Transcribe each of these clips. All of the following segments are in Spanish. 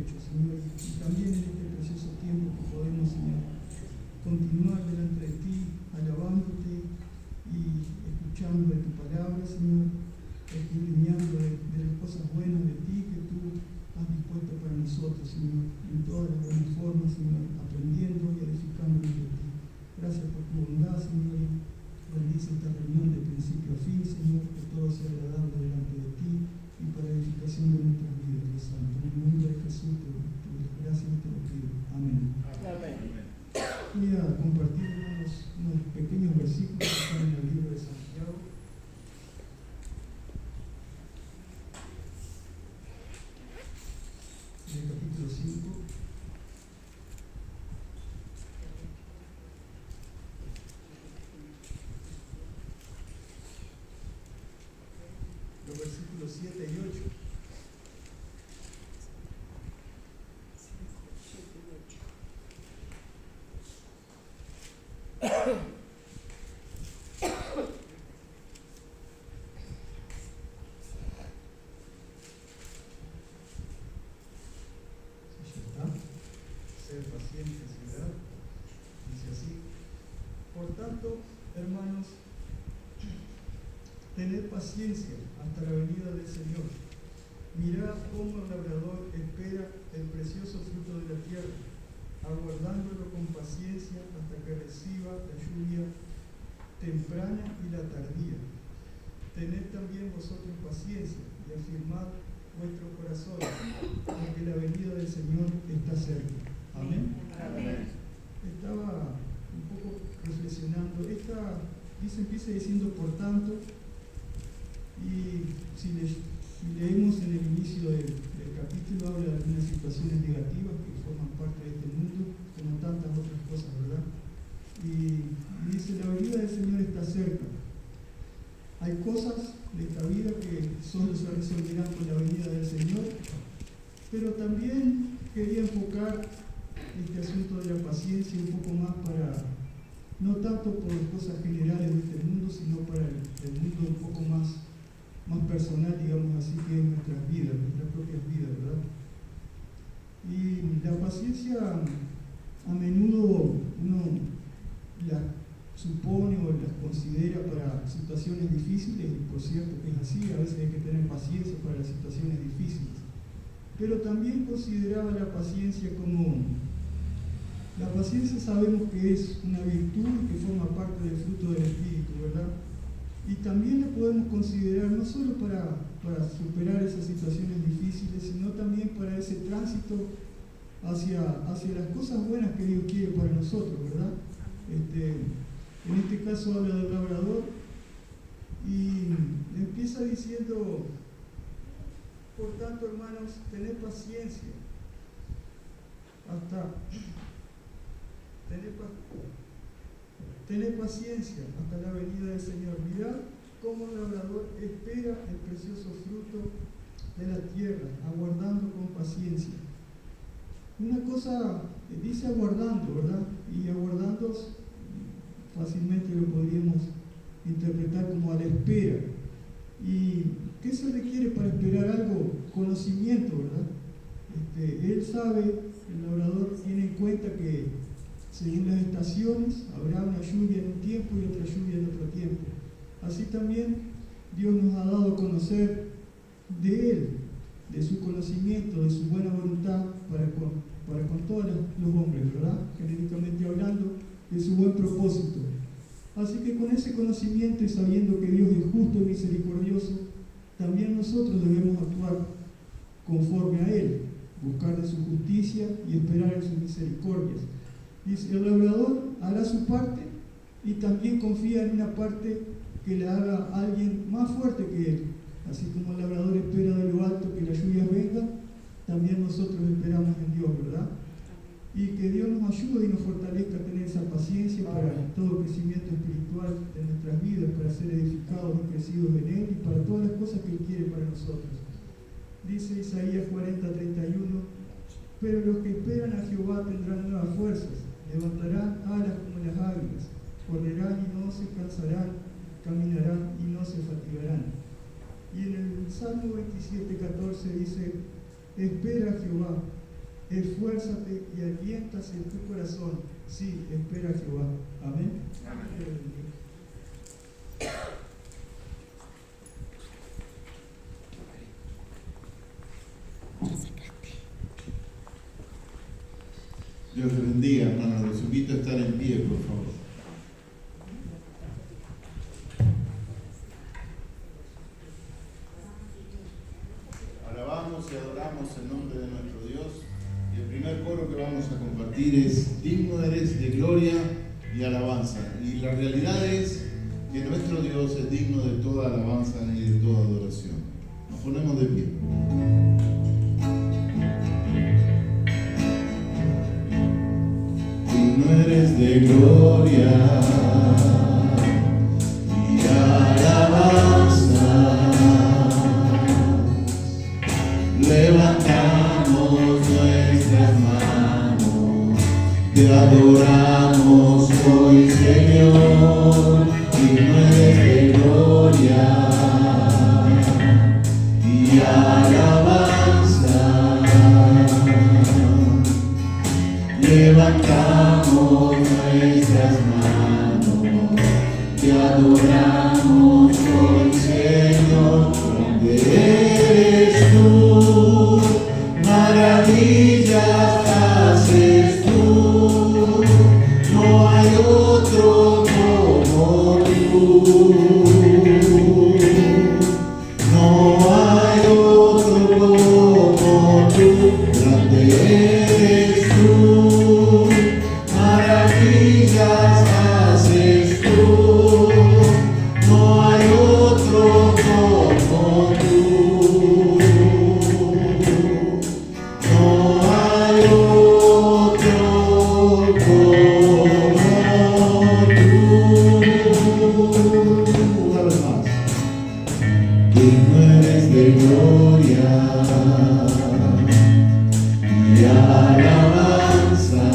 hecho, Señor, y también en este precioso tiempo que podemos, Señor, continuar delante de ti, alabándote y escuchando de tu palabra, Señor, escudriñando de las cosas buenas de ti que tú has dispuesto para nosotros, Señor, en todas las buenas formas, Señor, aprendiendo y edificándonos de ti. Gracias por tu bondad, Señor. Bendice esta reunión de principio a fin, Señor, que todo sea agradable delante de ti y para edificación de nuestras vidas, Dios Santo. En el nombre de Jesús, gracias te lo pido. Amén. Amén. Voy a compartir unos pequeños versículos que están en el libro de Santiago. En el capítulo 5. Los versículos 7 y 8. Ser pacientes, ¿verdad? Dice así: por tanto, hermanos, tened paciencia hasta la venida del Señor. Mirad cómo el labrador espera el precioso fruto de la tierra, aguardándolo con paciencia hasta que reciba la lluvia temprana y la tardía. Tened también vosotros paciencia y afirmad vuestro corazón, porque la venida del Señor está cerca. Amén. Amén. Estaba un poco reflexionando. Empieza diciendo por tanto, y si leemos en el inicio del capítulo, habla de algunas situaciones negativas que forman parte de este mundo, como tantas otras cosas, ¿verdad? Y dice: la venida del Señor está cerca. Hay cosas de esta vida que solo se resolverán con la venida del Señor, pero también quería enfocar este asunto de la paciencia un poco más para, no tanto por cosas generales de este mundo, sino para el mundo un poco más personal, digamos así, que es nuestras vidas, nuestras propias vidas, ¿verdad? Y la paciencia a menudo uno la supone o las considera para situaciones difíciles, y por cierto que es así, a veces hay que tener paciencia para las situaciones difíciles. Pero también consideraba la paciencia como... La paciencia sabemos que es una virtud que forma parte del fruto del Espíritu, ¿verdad? Y también la podemos considerar no solo para superar esas situaciones difíciles, sino también para ese tránsito hacia las cosas buenas que Dios quiere para nosotros, ¿verdad? En este caso habla del labrador y empieza diciendo: por tanto, hermanos, tened paciencia Tened paciencia hasta la venida del Señor. Mirad cómo el labrador espera el precioso fruto de la tierra, aguardando con paciencia. Una cosa, dice aguardando, ¿verdad? Y aguardando fácilmente lo podríamos interpretar como a la espera. ¿Y qué se requiere para esperar algo? Conocimiento, ¿verdad? Él sabe, el labrador tiene en cuenta que según las estaciones habrá una lluvia en un tiempo y otra lluvia en otro tiempo. Así también Dios nos ha dado a conocer de Él, de su conocimiento, de su buena voluntad para con todos los hombres, ¿verdad? Genéricamente hablando, de su buen propósito. Así que con ese conocimiento y sabiendo que Dios es justo y misericordioso, también nosotros debemos actuar conforme a Él, buscar de su justicia y esperar en sus misericordias. Dice: el labrador hará su parte y también confía en una parte que le haga alguien más fuerte que él. Así como el labrador espera de lo alto que la lluvia venga, también nosotros esperamos en Dios, ¿verdad? Y que Dios nos ayude y nos fortalezca a tener esa paciencia para todo crecimiento espiritual de nuestras vidas, para ser edificados y crecidos en Él y para todas las cosas que Él quiere para nosotros. Dice Isaías 40:31: pero los que esperan a Jehová tendrán nuevas fuerzas, levantarán alas como las águilas, correrán y no se cansarán, caminarán y no se fatigarán. Y en el Salmo 27:14 dice: espera a Jehová, esfuérzate y aliéntase en tu corazón. Sí, espera a Jehová. Amén. Amén. Dios les bendiga, hermanos. Los invito a estar en pie, por favor. Alabamos y adoramos el nombre de nuestro Dios. Y el primer coro que vamos a compartir es: digno eres de gloria y alabanza. Y la realidad es que nuestro Dios es digno de toda alabanza y de toda adoración. Nos ponemos de pie. Digno eres de gloria y alabanza. Levantamos nuestras manos, te adoramos hoy, Señor. Digno eres de gloria y alabanza. Levantamos nuestras manos, te adoramos hoy, Señor. Grande eres tú, maravillas haces tú, no hay otro como tú, no hay otro como tú. Grande eres tú, maravillas haces tú, no hay otro como tú, no hay otro como tú. Una vez más. Digno eres de gloria y alabanza.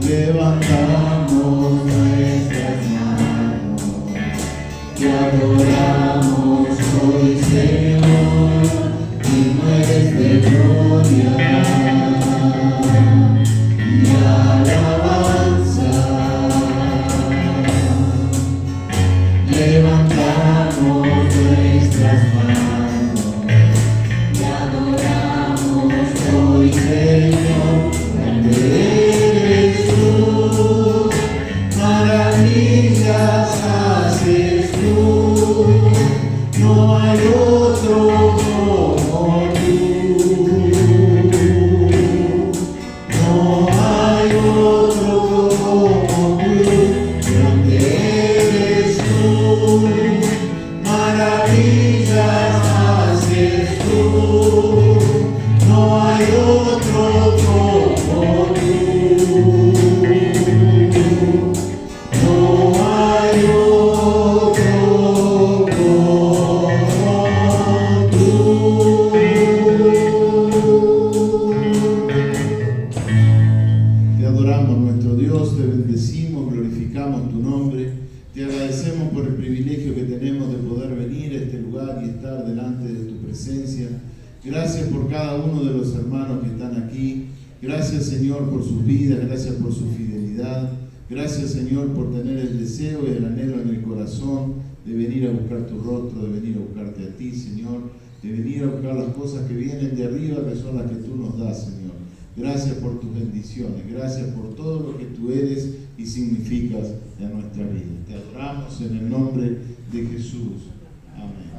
Levantamos nuestras manos, te adoramos hoy, Señor. Digno eres de gloria y alabanza. Levantamos nuestras manos, te adoramos hoy, Señor. Grande eres tú, maravillas haces tú, no hay otro como tú, no hay otro como tú. Grande eres tú, maravillas haces tú, no hay otro como tú, no hay otro como tú. Te adoramos, nuestro Dios, te bendecimos, glorificamos tu nombre, te agradecemos por el privilegio que tenemos de poder venir a este lugar y estar delante de tu presencia. Gracias por cada uno de los hermanos que están aquí. Gracias, Señor, por sus vidas, gracias por su fidelidad. Gracias, Señor, por tener el deseo y el anhelo en el corazón de venir a buscar tu rostro, de venir a buscarte a ti, Señor, de venir a buscar las cosas que vienen de arriba, que son las que tú nos das, Señor. Gracias por tus bendiciones, gracias por todo lo que tú eres y significas en nuestra vida. Te adoramos en el nombre de Jesús. Amén.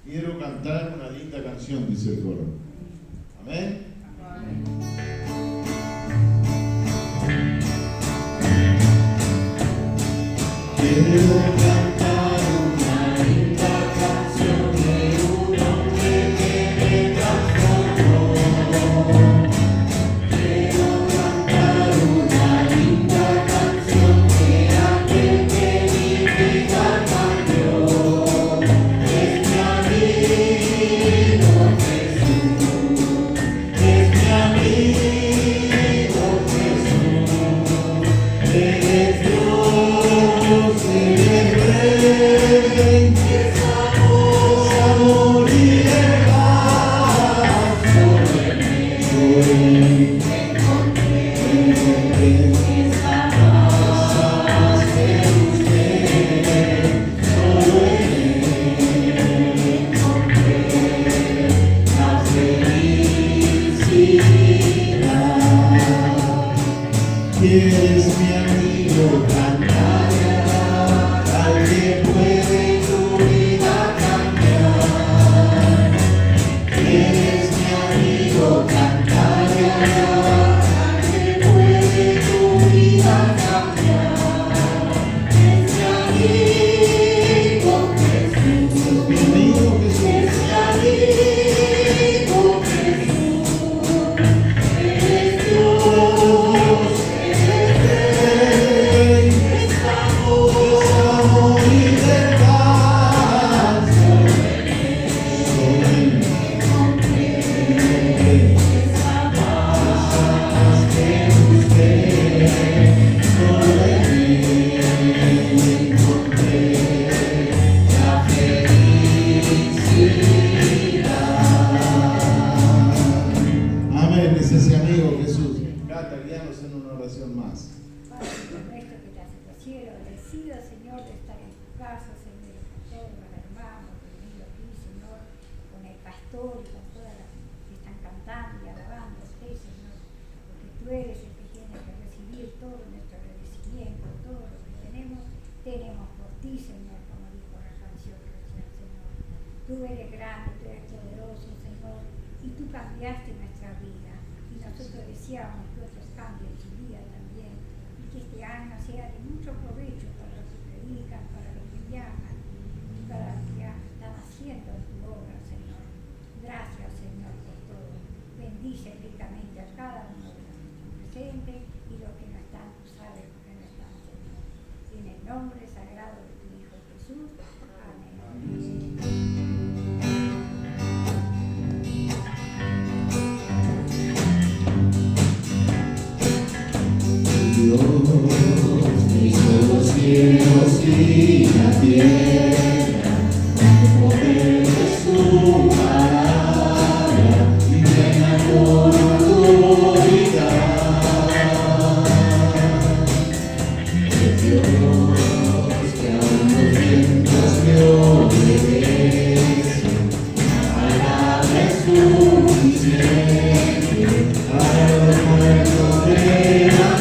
Quiero cantar una linda canción, dice el coro. Amén. Quiero cantar una linda canción de un hombre que me transformó. Quiero cantar una linda canción de aquel que mi vida cambió. Es mi amigo Jesús. más. Padre nuestro que estás en los cielos, bendecido Señor de estar en tu casa, Señor, con todos los hermanos que han venido aquí, Señor, con el pastor y con todas las que están cantando y alabando a usted, Señor, porque tú eres el que tiene que recibir todo nuestro agradecimiento, todo lo que tenemos por ti, Señor, como dijo la canción recién, Señor. Tú eres grande, tú eres poderoso, Señor, y tú cambiaste nuestra vida. Y nosotros deseamos que otros cambien su vida también, y que este año sea de mucho provecho para los que predican, para los que llaman, y para los que están haciendo tu obra, Señor. Gracias, Señor, por todo. Bendice ricamente a cada uno de los que están presentes y los que no están, tú sabes por qué no están, Señor. En el nombre sagrado de tu Hijo Jesús. Amén. Dios hizo los cielos y la tierra, el poder de su palabra y reina con autoridad. Es Dios que aún los vientos le obedecen, la palabra es suficiente para los muertos levantar.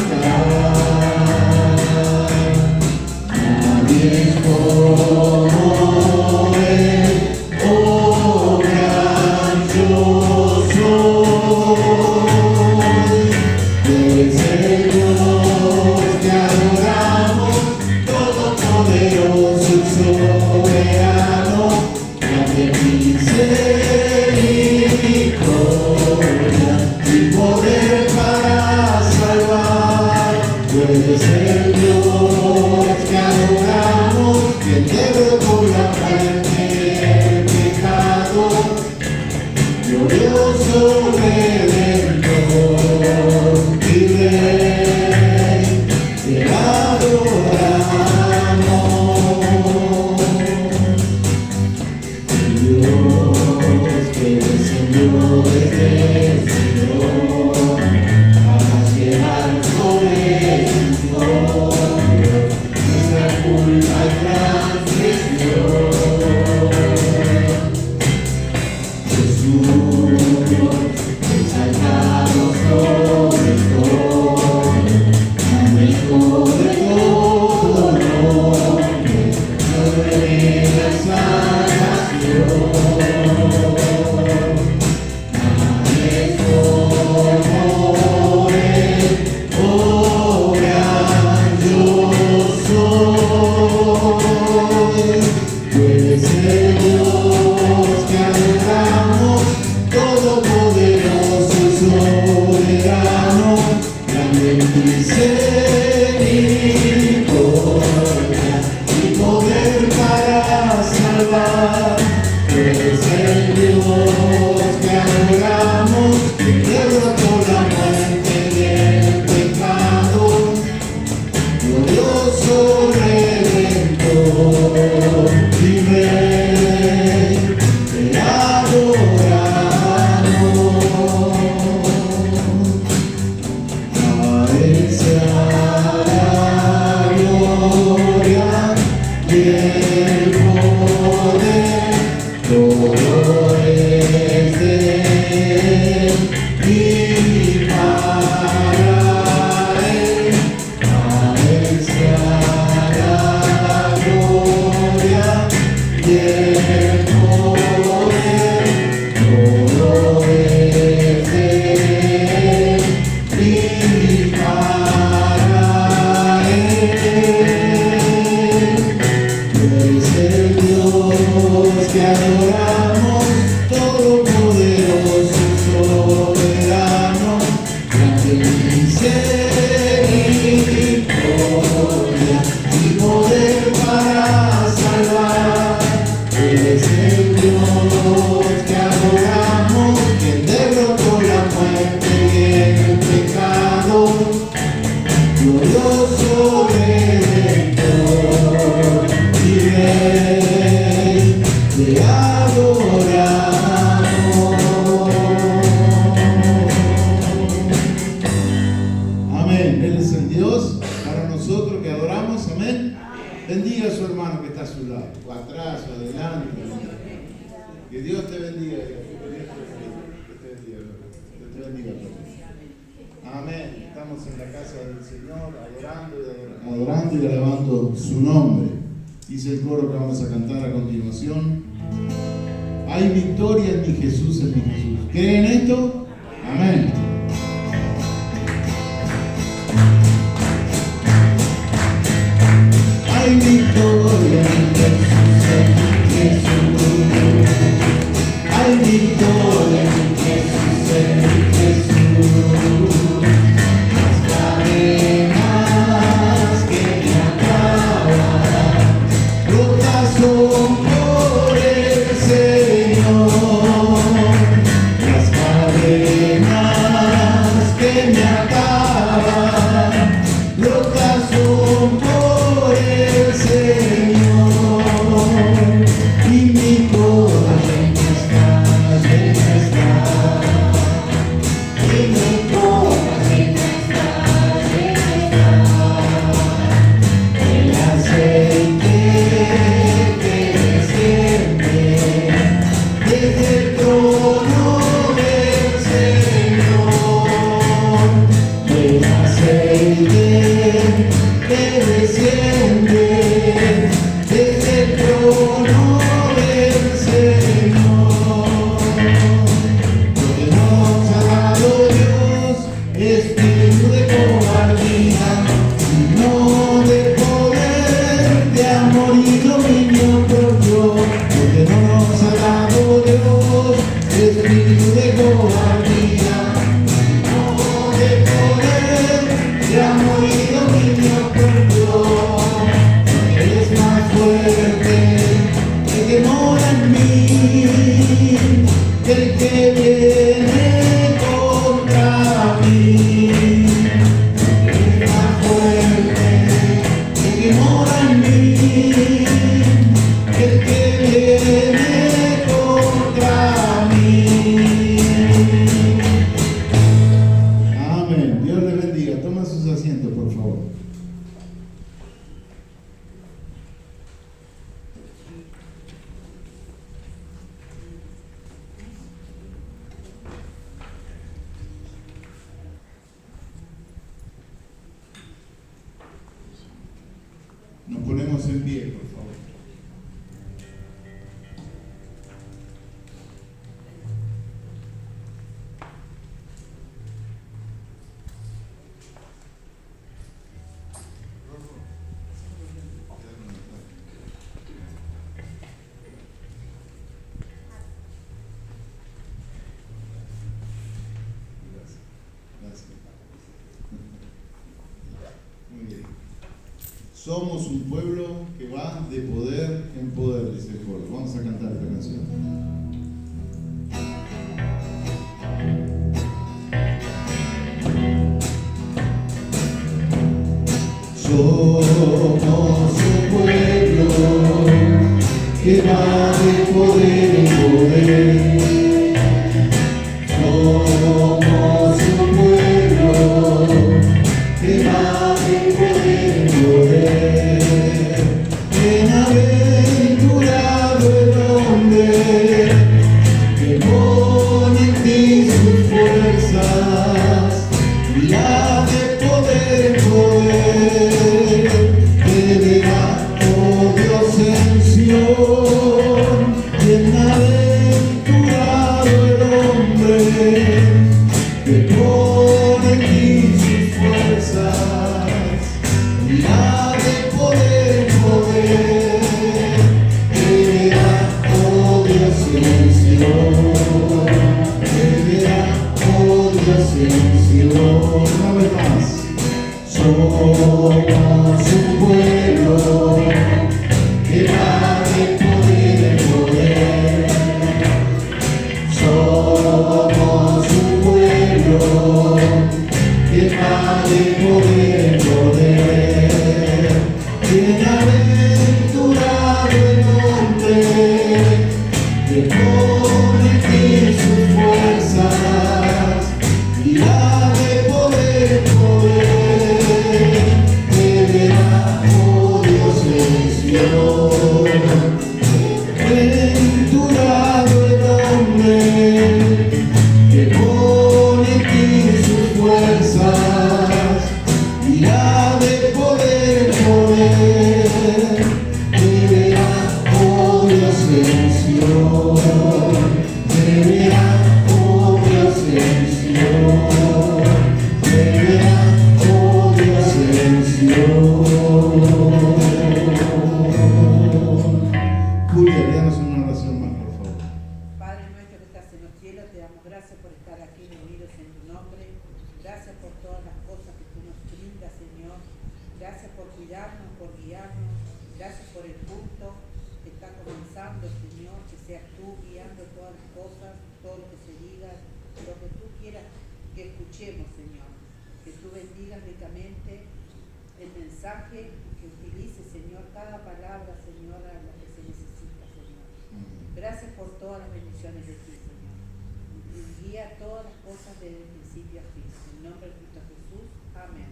Nadie es como Él, oh gran yo soy. Es el Dios que adoramos, todopoderoso y soberano, grande misericordia y poder para salvar. Tú eres el Dios que adoramos, quien derrotó la muerte y el pecado, glorioso Redentor y Rey, te adoramos. Dios que es Señor del Señor, para llevar sobre su hombro nuestra culpa y transgresión. Jesús, exaltado sobre todo, mejor de todo nombre, sobre la salvación. Nadie es como Él, oh gran yo soy. Tú eres el Dios que adoramos, todopoderoso y soberano, grande en misericordia y poder para salvar. Tú eres el Dios que adoramos, que derrotó la muerte y el pecado, glorioso Redentor y Rey, te adoramos. A Él sea la gloria y el poder, todo es de Él y para Él. A Él sea la gloria y el poder, todo es de Él y para Él. Tú eres el Dios que adoramos, todopoderoso y soberano, grande en misericordia y poder para salvar. Tú eres el Dios que adoramos, quien derrotó la muerte y el pecado, glorioso Redentor y Rey, te adoramos. Amén. Él es el Dios Que Dios te bendiga. Que te bendiga. Amén. Estamos en la casa del Señor, adorando y alabando su nombre. Dice el coro que vamos a cantar a continuación. Hay victoria en mi Jesús, en mi Jesús. ¿Creen esto? Amén. Hay victoria en Jesús, en Jesús. Hay victoria en Jesús, en Jesús. Las cadenas que me acaban, rotas son por el Señor. Las cadenas que me acaban, rotas son por el Señor. Y mi corazón llena está. Y mi corazón el aceite que desciende desde el trono del Señor. El aceite que desciende desde el trono del Señor. Lo que nos ha dado Dios, espíritu de cobardía, sino de poder, de amor y dominio propio. Lo que nos ha dado Dios, espíritu de cobardía, sino de poder, de amor y dominio propio. Él es más fuerte el que mora en mí, el que viene contra mí. Él es más fuerte el que mora en mí, el que viene contra mí. Amén. Dios le bendiga. Toma sus asientos, por favor. Nos ponemos en pie, por favor. Gracias. Muy bien. Somos un pueblo que va de poder en poder, dice el coro. Vamos a cantar esta canción. Somos un pueblo que va de poder en poder. Somos un pueblo que va de poder en poder. Bienaventurado el hombre que pone en ti sus fuerzas, y la de poder en poder. Te verá, oh Dios, en Sion. Bienaventurado el hombre que pone en ti sus fuerzas, y la de poder en poder. Te verá, oh Dios, en Sion. Te verá, oh Dios, en Sion. Una vez más. Somos un pueblo que va de poder en poder. Somos un pueblo que va de poder en poder. Bienaventurado el hombre que pone en ti sus fuerzas, y la de poder en poder. Te verá, oh Dios, en Sion. Bienaventurado Gracias por estar aquí reunidos en tu nombre. Gracias por todas las cosas que tú nos brindas, Señor. Gracias por cuidarnos, por guiarnos. Gracias por el culto que está comenzando, Señor. Que seas tú guiando todas las cosas, todo lo que se diga, lo que tú quieras que escuchemos, Señor. Que tú bendigas ricamente el mensaje, que utilice, Señor, cada palabra, Señor, a la que se necesita, Señor. Gracias por todas las bendiciones de ti, Señor. Y guía todas las cosas desde el principio a fin. En el nombre de Cristo Jesús. Amén.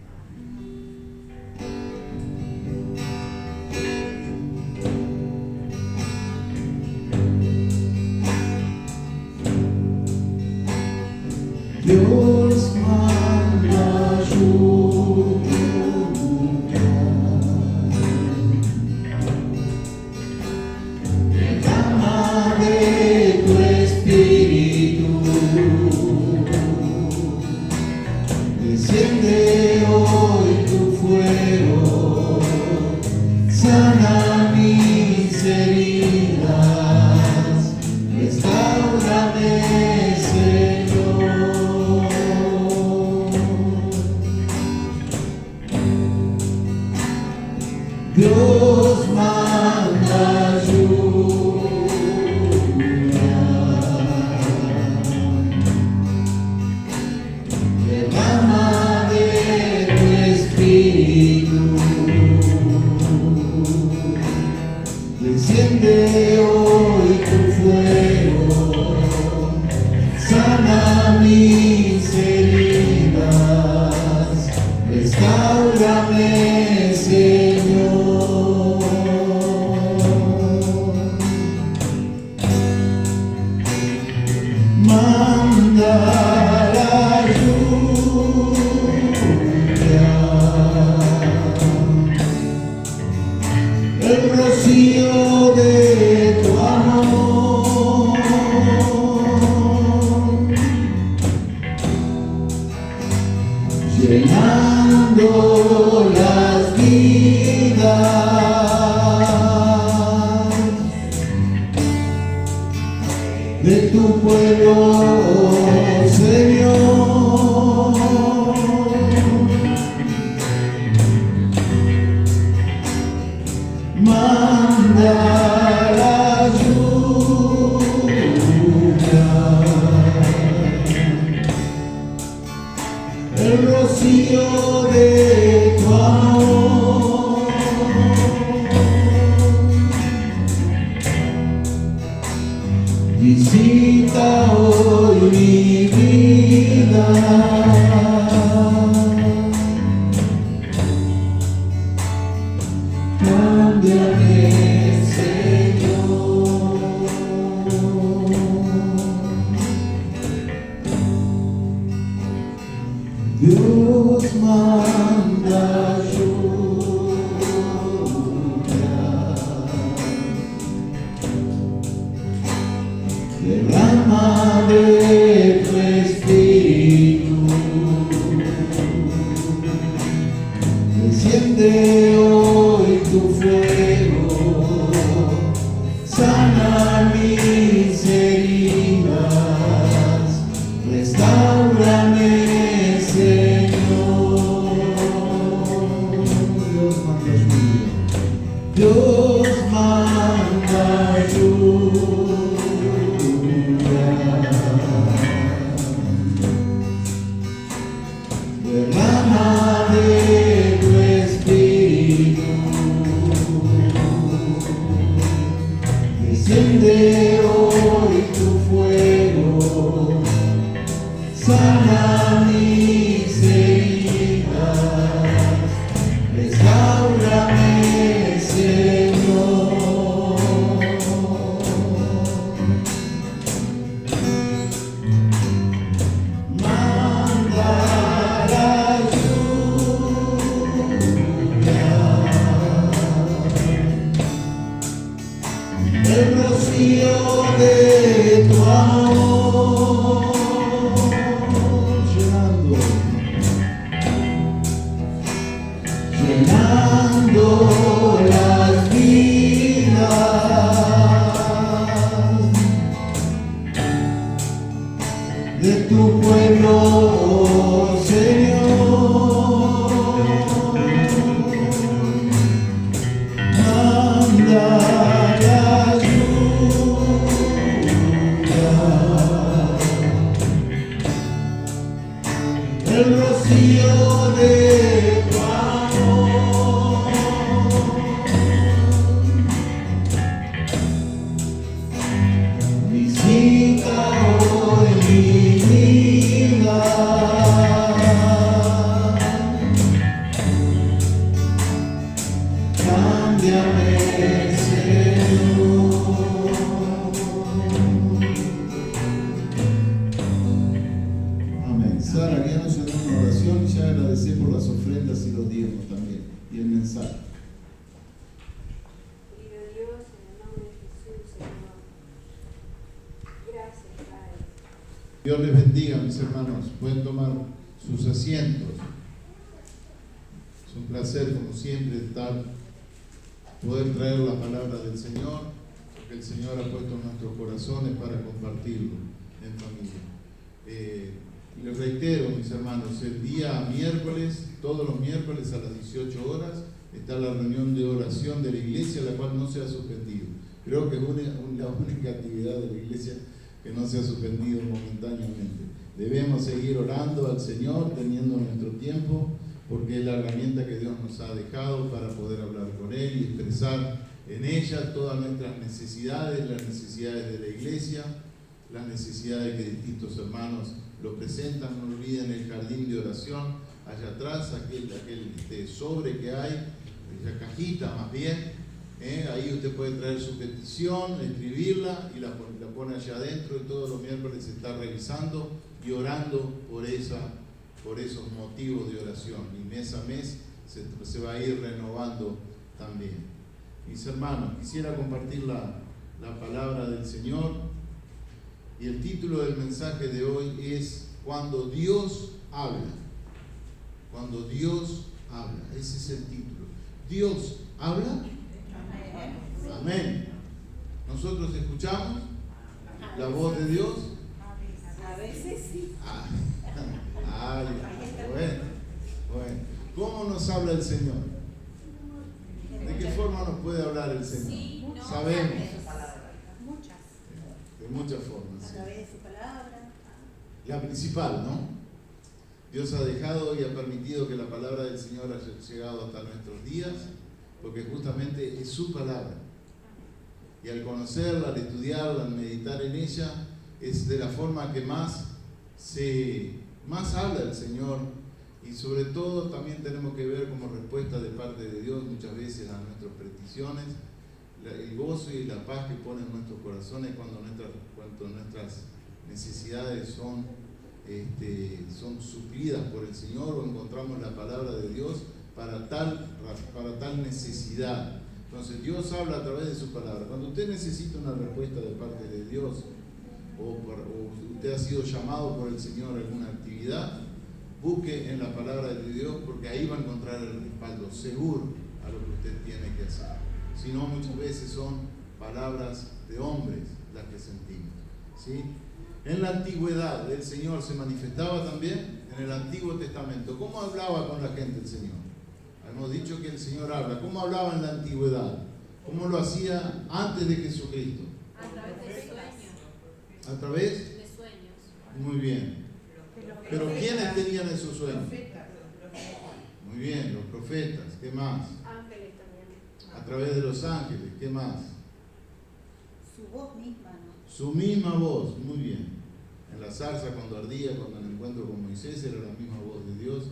Dios manda lluvia, derrama de tu espíritu, desciende hoy tu fuego, sana mis heridas, restaurame, Señor. Dios manda lluvia, derrama de tu espíritu, desciende hoy tu fuego, sana mis heridas, restaurame, Señor. Manda la lluvia, el rocío de tu amor, llenando las vidas de tu pueblo, Señor. Manda la lluvia, el rocío de tu amor, visita hoy mi vida, cámbiame, Señor. Dios manda lluvia, derrama de tu espíritu, desciende hoy tu fuego, sana mis heridas, restaurame, Señor. Dios manda lluvia, de tu pueblo, oh Señor. Manda la lluvia, el rocío de tu amor. Visita hoy mi vida, cámbiame, Señor. Amén. Sara, guíanos en una oración y ya agradecer por las ofrendas y los diezmos también, y el mensaje. Querido Dios, en el nombre de Jesús, Señor. Gracias, Padre. Dios les bendiga, mis hermanos. Pueden tomar sus asientos. Es un placer, como siempre, poder traer la palabra del Señor, porque el Señor ha puesto en nuestros corazones para compartirlo en familia. Les reitero, mis hermanos, el día miércoles, todos los miércoles a las 18 horas, está la reunión de oración de la iglesia, la cual no se ha suspendido. Creo que es la única actividad de la iglesia que no se ha suspendido momentáneamente. Debemos seguir orando al Señor, teniendo nuestro tiempo, porque es la herramienta que Dios nos ha dejado para poder hablar con Él y expresar en ella todas nuestras necesidades, las necesidades de la iglesia, las necesidades que distintos hermanos lo presentan. No olviden el jardín de oración, allá atrás, aquel sobre que hay, la cajita más bien. Ahí usted puede traer su petición, escribirla y la pone allá adentro, y todos los miércoles se está revisando y orando por esos motivos de oración, y mes a mes se va a ir renovando también. Mis hermanos, quisiera compartir la palabra del Señor, y el título del mensaje de hoy es Cuando Dios habla. Cuando Dios habla, ese es el título. ¿Dios habla? Amén. ¿Nosotros escuchamos la voz de Dios? A veces sí. Bueno. ¿Cómo nos habla el Señor? ¿De qué forma nos puede hablar el Señor? Sí, no, sabemos. Muchas. De muchas formas. A Sí. través de su palabra. La principal, ¿no? Dios ha dejado y ha permitido que la palabra del Señor haya llegado hasta nuestros días, porque justamente es su palabra. Y al conocerla, al estudiarla, al meditar en ella, es de la forma que más habla el Señor. Y sobre todo también tenemos que ver como respuesta de parte de Dios muchas veces a nuestras peticiones, el gozo y la paz que pone en nuestros corazones cuando nuestras necesidades son suplidas por el Señor, o encontramos la palabra de Dios para tal necesidad. Entonces Dios habla a través de su palabra. Cuando usted necesita una respuesta de parte de Dios, o usted ha sido llamado por el Señor a alguna actividad, busque en la palabra de Dios, porque ahí va a encontrar el respaldo seguro a lo que usted tiene que hacer. Si no, muchas veces son palabras de hombres las que sentimos, ¿sí? En la antigüedad el Señor se manifestaba también en el Antiguo Testamento. ¿Cómo hablaba con la gente el Señor? Hemos dicho que el Señor habla. ¿Cómo hablaba en la antigüedad? ¿Cómo lo hacía antes de Jesucristo? A través de sueños. ¿A través? De sueños. Muy bien. ¿Pero quiénes tenían esos sueños? Muy bien, los profetas. ¿Qué más? Ángeles también. A través de los ángeles. ¿Qué más? Su voz misma, ¿no? Su misma voz. Muy bien. En la zarza, cuando ardía, cuando en el encuentro con Moisés, era la misma voz de Dios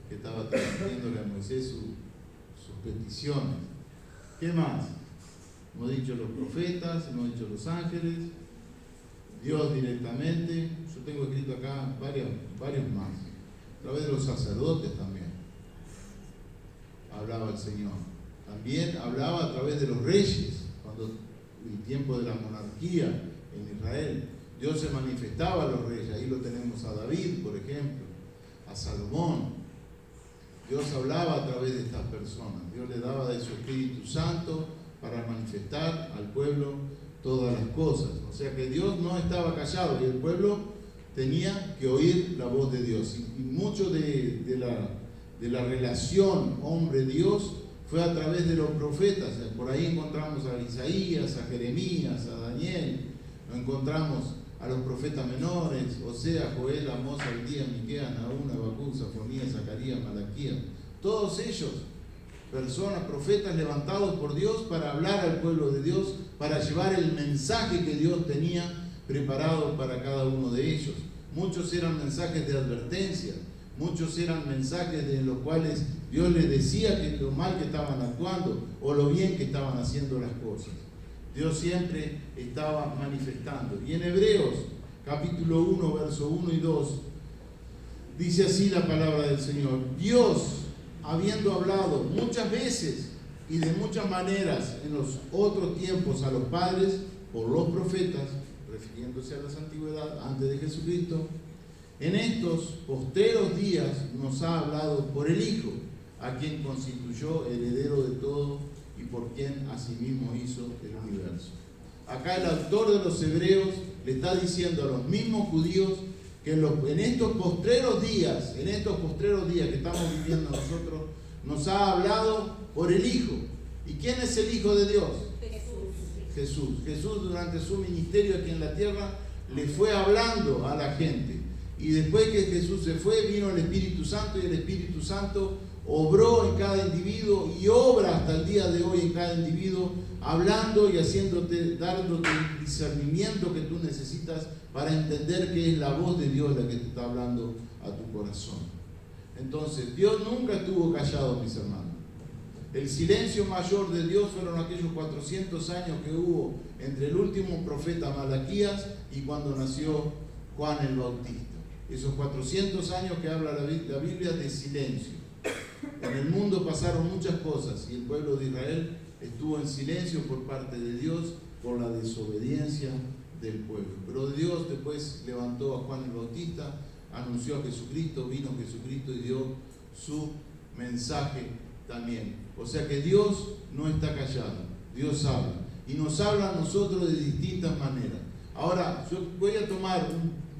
que estaba transmitiéndole a Moisés sus peticiones. ¿Qué más? Hemos dicho los profetas, hemos dicho los ángeles, Dios directamente. Yo tengo escrito acá varios más. A través de los sacerdotes también hablaba el Señor. También hablaba a través de los reyes, cuando el tiempo de la monarquía en Israel. Dios se manifestaba a los reyes. Ahí lo tenemos a David, por ejemplo, a Salomón. Dios hablaba a través de estas personas. Dios le daba de su Espíritu Santo para manifestar al pueblo todas las cosas. O sea que Dios no estaba callado y el pueblo tenía que oír la voz de Dios. Y mucho de la relación hombre-Dios fue a través de los profetas. Por ahí encontramos a Isaías, a Jeremías, a Daniel, encontramos a los profetas menores, Oseas, Joel, Amós, Abdías, Miqueas, Nahum, Habacuc, Sofonías, Zacarías, Malaquías. Todos ellos, personas, profetas levantados por Dios para hablar al pueblo de Dios, para llevar el mensaje que Dios tenía preparado para cada uno de ellos. Muchos eran mensajes de advertencia, muchos eran mensajes de los cuales Dios les decía que lo mal que estaban actuando o lo bien que estaban haciendo las cosas. Dios siempre estaba manifestando. Y en Hebreos, capítulo 1, verso 1 y 2, dice así la palabra del Señor: Dios, habiendo hablado muchas veces y de muchas maneras en los otros tiempos a los padres por los profetas, refiriéndose a la antigüedad antes de Jesucristo, en estos postreros días nos ha hablado por el Hijo, a quien constituyó heredero de todo y por quien asimismo hizo el universo. Acá el autor de los Hebreos le está diciendo a los mismos judíos que en estos postreros días que estamos viviendo nosotros, nos ha hablado por el Hijo. ¿Y quién es el Hijo de Dios? Jesús. Jesús durante su ministerio aquí en la tierra le fue hablando a la gente. Y después que Jesús se fue, vino el Espíritu Santo, y el Espíritu Santo obró en cada individuo y obra hasta el día de hoy en cada individuo, hablando y dándote el discernimiento que tú necesitas para entender que es la voz de Dios la que te está hablando a tu corazón. Entonces, Dios nunca estuvo callado, mis hermanos. El silencio mayor de Dios fueron aquellos 400 años que hubo entre el último profeta Malaquías y cuando nació Juan el Bautista. Esos 400 años que habla la Biblia de silencio. En el mundo pasaron muchas cosas y el pueblo de Israel estuvo en silencio por parte de Dios por la desobediencia del pueblo. Pero Dios después levantó a Juan el Bautista, anunció a Jesucristo, vino Jesucristo y dio su mensaje también. O sea que Dios no está callado, Dios habla. Y nos habla a nosotros de distintas maneras. Ahora, yo voy a tomar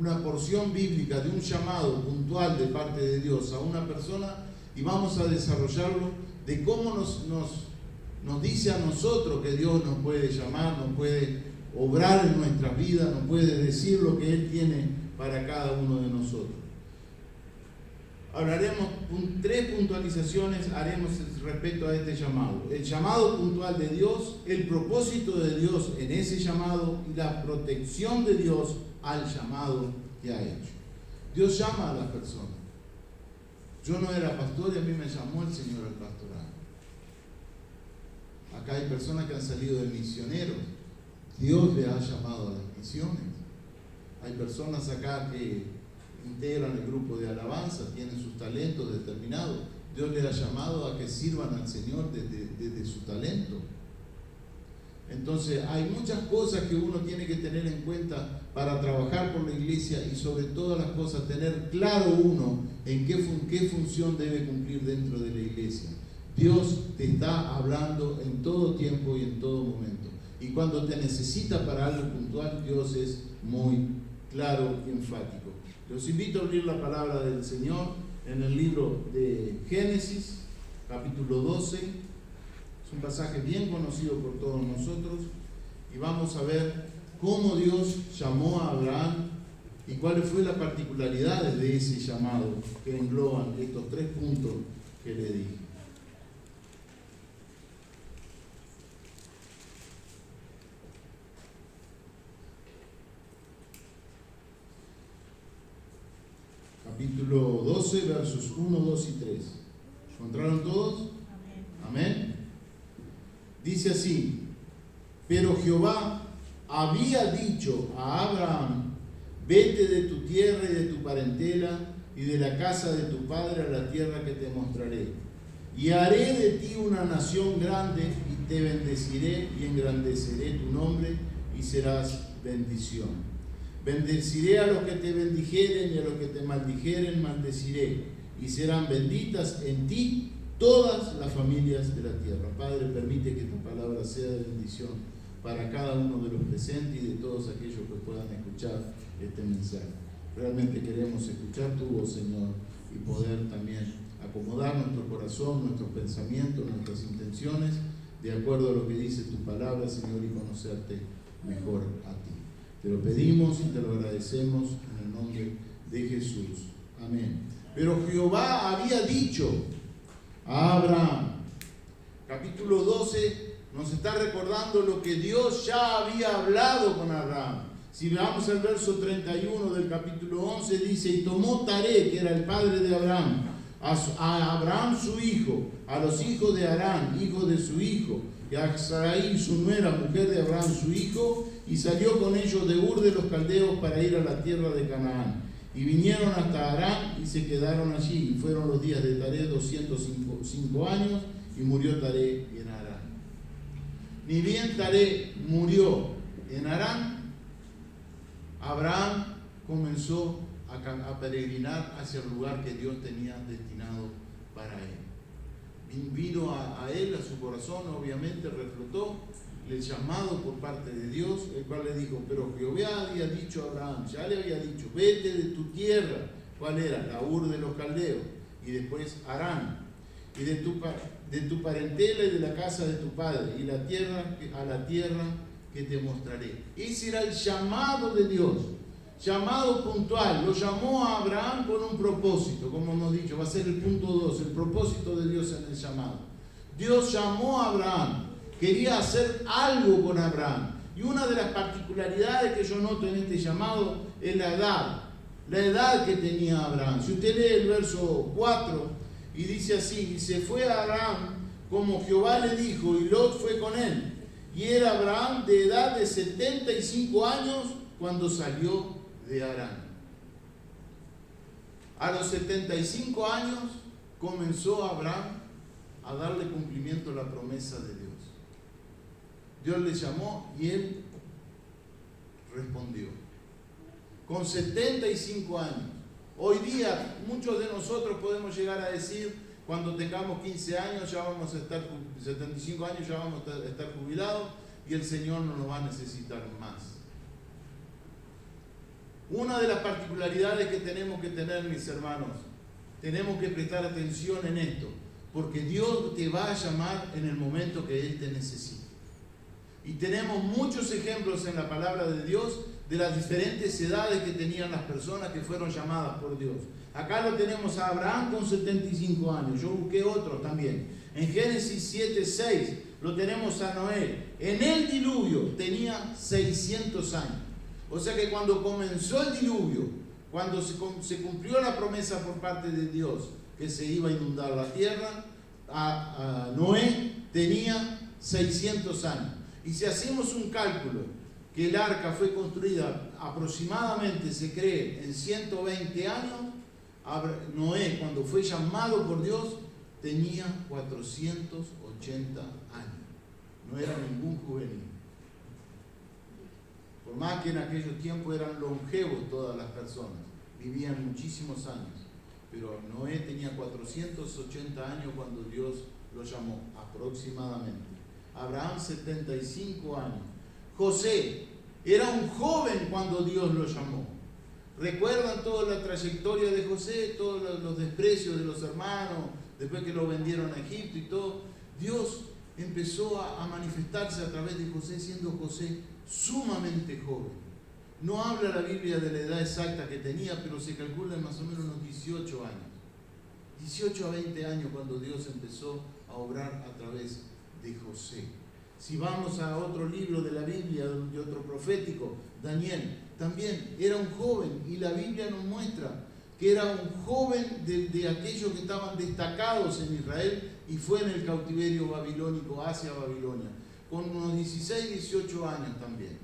una porción bíblica de un llamado puntual de parte de Dios a una persona y vamos a desarrollarlo de cómo nos dice a nosotros que Dios nos puede llamar, nos puede obrar en nuestras vidas, nos puede decir lo que Él tiene para cada uno de nosotros. Hablaremos, 3 puntualizaciones haremos respecto a este llamado. El llamado puntual de Dios, el propósito de Dios en ese llamado y la protección de Dios al llamado que ha hecho. Dios llama a las personas. Yo no era pastor y a mí me llamó el Señor al pastorado. Acá hay personas que han salido de misioneros. Dios le ha llamado a las misiones. Hay personas acá que integran el grupo de alabanza, tienen sus talentos determinados. Dios les ha llamado a que sirvan al Señor desde su talento. Entonces hay muchas cosas que uno tiene que tener en cuenta para trabajar por la iglesia y sobre todas las cosas tener claro uno en qué función debe cumplir dentro de la iglesia. Dios te está hablando en todo tiempo y en todo momento. Y cuando te necesita para algo puntual, Dios es muy claro y enfático. Los invito a abrir la palabra del Señor en el libro de Génesis, capítulo 12. Es un pasaje bien conocido por todos nosotros y vamos a ver cómo Dios llamó a Abraham y cuáles fueron las particularidades de ese llamado que engloban estos 3 puntos que le dije. Capítulo 12, versos 1, 2 y 3. ¿Encontraron todos? Amén. Dice así: pero Jehová había dicho a Abraham: vete de tu tierra y de tu parentela y de la casa de tu padre a la tierra que te mostraré. Y haré de ti una nación grande y te bendeciré y engrandeceré tu nombre y serás bendición. Bendeciré a los que te bendijeren y a los que te maldijeren maldeciré, y serán benditas en ti todas las familias de la tierra. Padre, permite que tu palabra sea de bendición para cada uno de los presentes y de todos aquellos que puedan escuchar este mensaje. Realmente queremos escuchar tu voz, Señor, y poder también acomodar nuestro corazón, nuestros pensamientos, nuestras intenciones, de acuerdo a lo que dice tu palabra, Señor, y conocerte mejor a ti. Te lo pedimos y te lo agradecemos en el nombre de Jesús. Amén. Pero Jehová había dicho a Abraham, capítulo 12, nos está recordando lo que Dios ya había hablado con Abraham. Si vamos al verso 31 del capítulo 11, dice: y tomó Taré, que era el padre de Abraham, a Abraham su hijo, a los hijos de Harán, hijo de su hijo, y a Sarai su nuera, mujer de Abraham su hijo, y salió con ellos de Ur de los Caldeos para ir a la tierra de Canaán. Y vinieron hasta Harán y se quedaron allí, y fueron los días de Taré 205 años, y murió Taré en Harán. Ni bien Taré murió en Harán, Abraham comenzó a peregrinar hacia el lugar que Dios tenía destinado para él. Vino a él, a su corazón, obviamente, reflotó el llamado por parte de Dios, el cual le dijo: pero Jehová había dicho a Abraham, ya le había dicho, vete de tu tierra. ¿Cuál era? La Ur de los Caldeos, y después Harán, y de tu parentela y de la casa de tu padre, y a la tierra que te mostraré. Ese era el llamado de Dios, llamado puntual. Lo llamó a Abraham con un propósito, como hemos dicho, va a ser el punto 2, el propósito de Dios en el llamado. Dios llamó a Abraham, quería hacer algo con Abraham, y una de las particularidades que yo noto en este llamado es la edad que tenía Abraham. Si usted lee el verso 4, y dice así: y se fue a Abraham como Jehová le dijo, y Lot fue con él. Y era Abraham de edad de 75 años cuando salió de Harán. A los 75 años comenzó Abraham a darle cumplimiento a la promesa de Dios. Dios le llamó y él respondió. Con 75 años. Hoy día muchos de nosotros podemos llegar a decir: cuando tengamos 15 años ya vamos a estar, 75 años ya vamos a estar jubilados y el Señor no nos va a necesitar más. Una de las particularidades que tenemos que tener, mis hermanos, tenemos que prestar atención en esto, porque Dios te va a llamar en el momento que Él te necesite. Y tenemos muchos ejemplos en la palabra de Dios de las diferentes edades que tenían las personas que fueron llamadas por Dios. Acá lo tenemos a Abraham con 75 años, yo busqué otros también. En Génesis 7:6 lo tenemos a Noé. En el diluvio tenía 600 años. O sea que cuando comenzó el diluvio, cuando se cumplió la promesa por parte de Dios que se iba a inundar la tierra, a Noé tenía 600 años. Y si hacemos un cálculo, que el arca fue construida aproximadamente, se cree, en 120 años, Noé, cuando fue llamado por Dios, tenía 480 años. No era ningún juvenil. Por más que en aquellos tiempos eran longevos todas las personas, vivían muchísimos años. Pero Noé tenía 480 años cuando Dios lo llamó, aproximadamente. Abraham 75 años. José era un joven cuando Dios lo llamó. ¿Recuerdan toda la trayectoria de José? Todos los desprecios de los hermanos, después que lo vendieron a Egipto y todo. Dios empezó a manifestarse a través de José, siendo José sumamente joven. No habla la Biblia de la edad exacta que tenía, pero se calcula en más o menos unos 18 años. 18 a 20 años cuando Dios empezó a obrar a través de José. Si vamos a otro libro de la Biblia, de otro profético, Daniel, también era un joven, y la Biblia nos muestra que era un joven de aquellos que estaban destacados en Israel y fue en el cautiverio babilónico hacia Babilonia, con unos 16, 18 años también.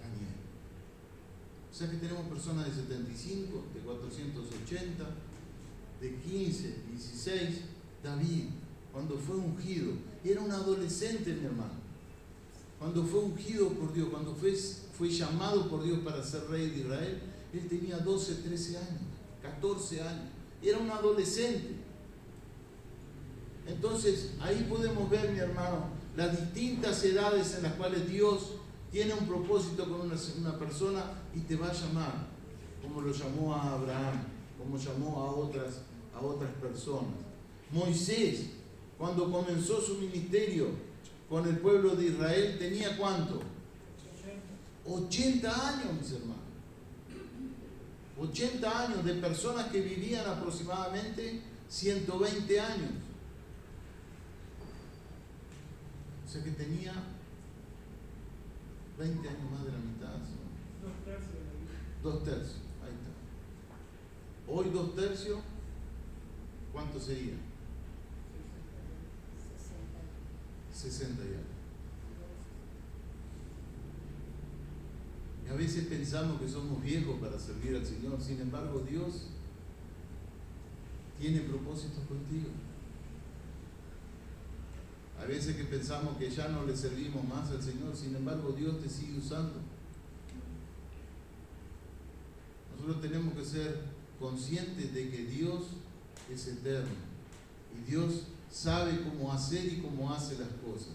Daniel. O sea que tenemos personas de 75, de 480, de 15, 16, David, cuando fue ungido, era un adolescente, mi hermano. Cuando fue ungido por Dios, cuando fue llamado por Dios para ser rey de Israel, él tenía 12, 13 años, 14 años. Era un adolescente. Entonces, ahí podemos ver, mi hermano, las distintas edades en las cuales Dios tiene un propósito con una persona y te va a llamar, como lo llamó a Abraham, como llamó a otras personas. Moisés, cuando comenzó su ministerio con el pueblo de Israel, tenía ¿cuánto? 80 años, mis hermanos. 80 años de personas que vivían aproximadamente 120 años. O sea que tenía 20 años más de la mitad. ¿No? 2 tercios, ahí está. Hoy 2 tercios, ¿cuánto sería? 60 ya. Y a veces pensamos que somos viejos para servir al Señor, sin embargo Dios tiene propósitos contigo. A veces que pensamos que ya no le servimos más al Señor, sin embargo Dios te sigue usando. Nosotros tenemos que ser conscientes de que Dios es eterno y Dios sabe cómo hacer y cómo hace las cosas.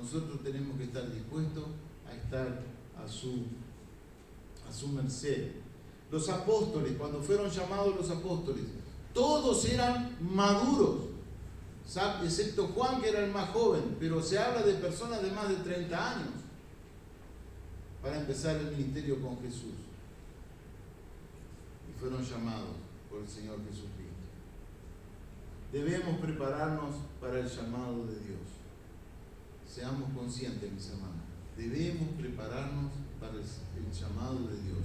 Nosotros tenemos que estar dispuestos a estar a su merced. Los apóstoles, cuando fueron llamados los apóstoles, todos eran maduros, excepto Juan, que era el más joven, pero se habla de personas de más de 30 años para empezar el ministerio con Jesús. Y fueron llamados por el Señor Jesucristo. Debemos prepararnos para el llamado de Dios. Seamos conscientes, mis hermanos. Debemos prepararnos para el llamado de Dios.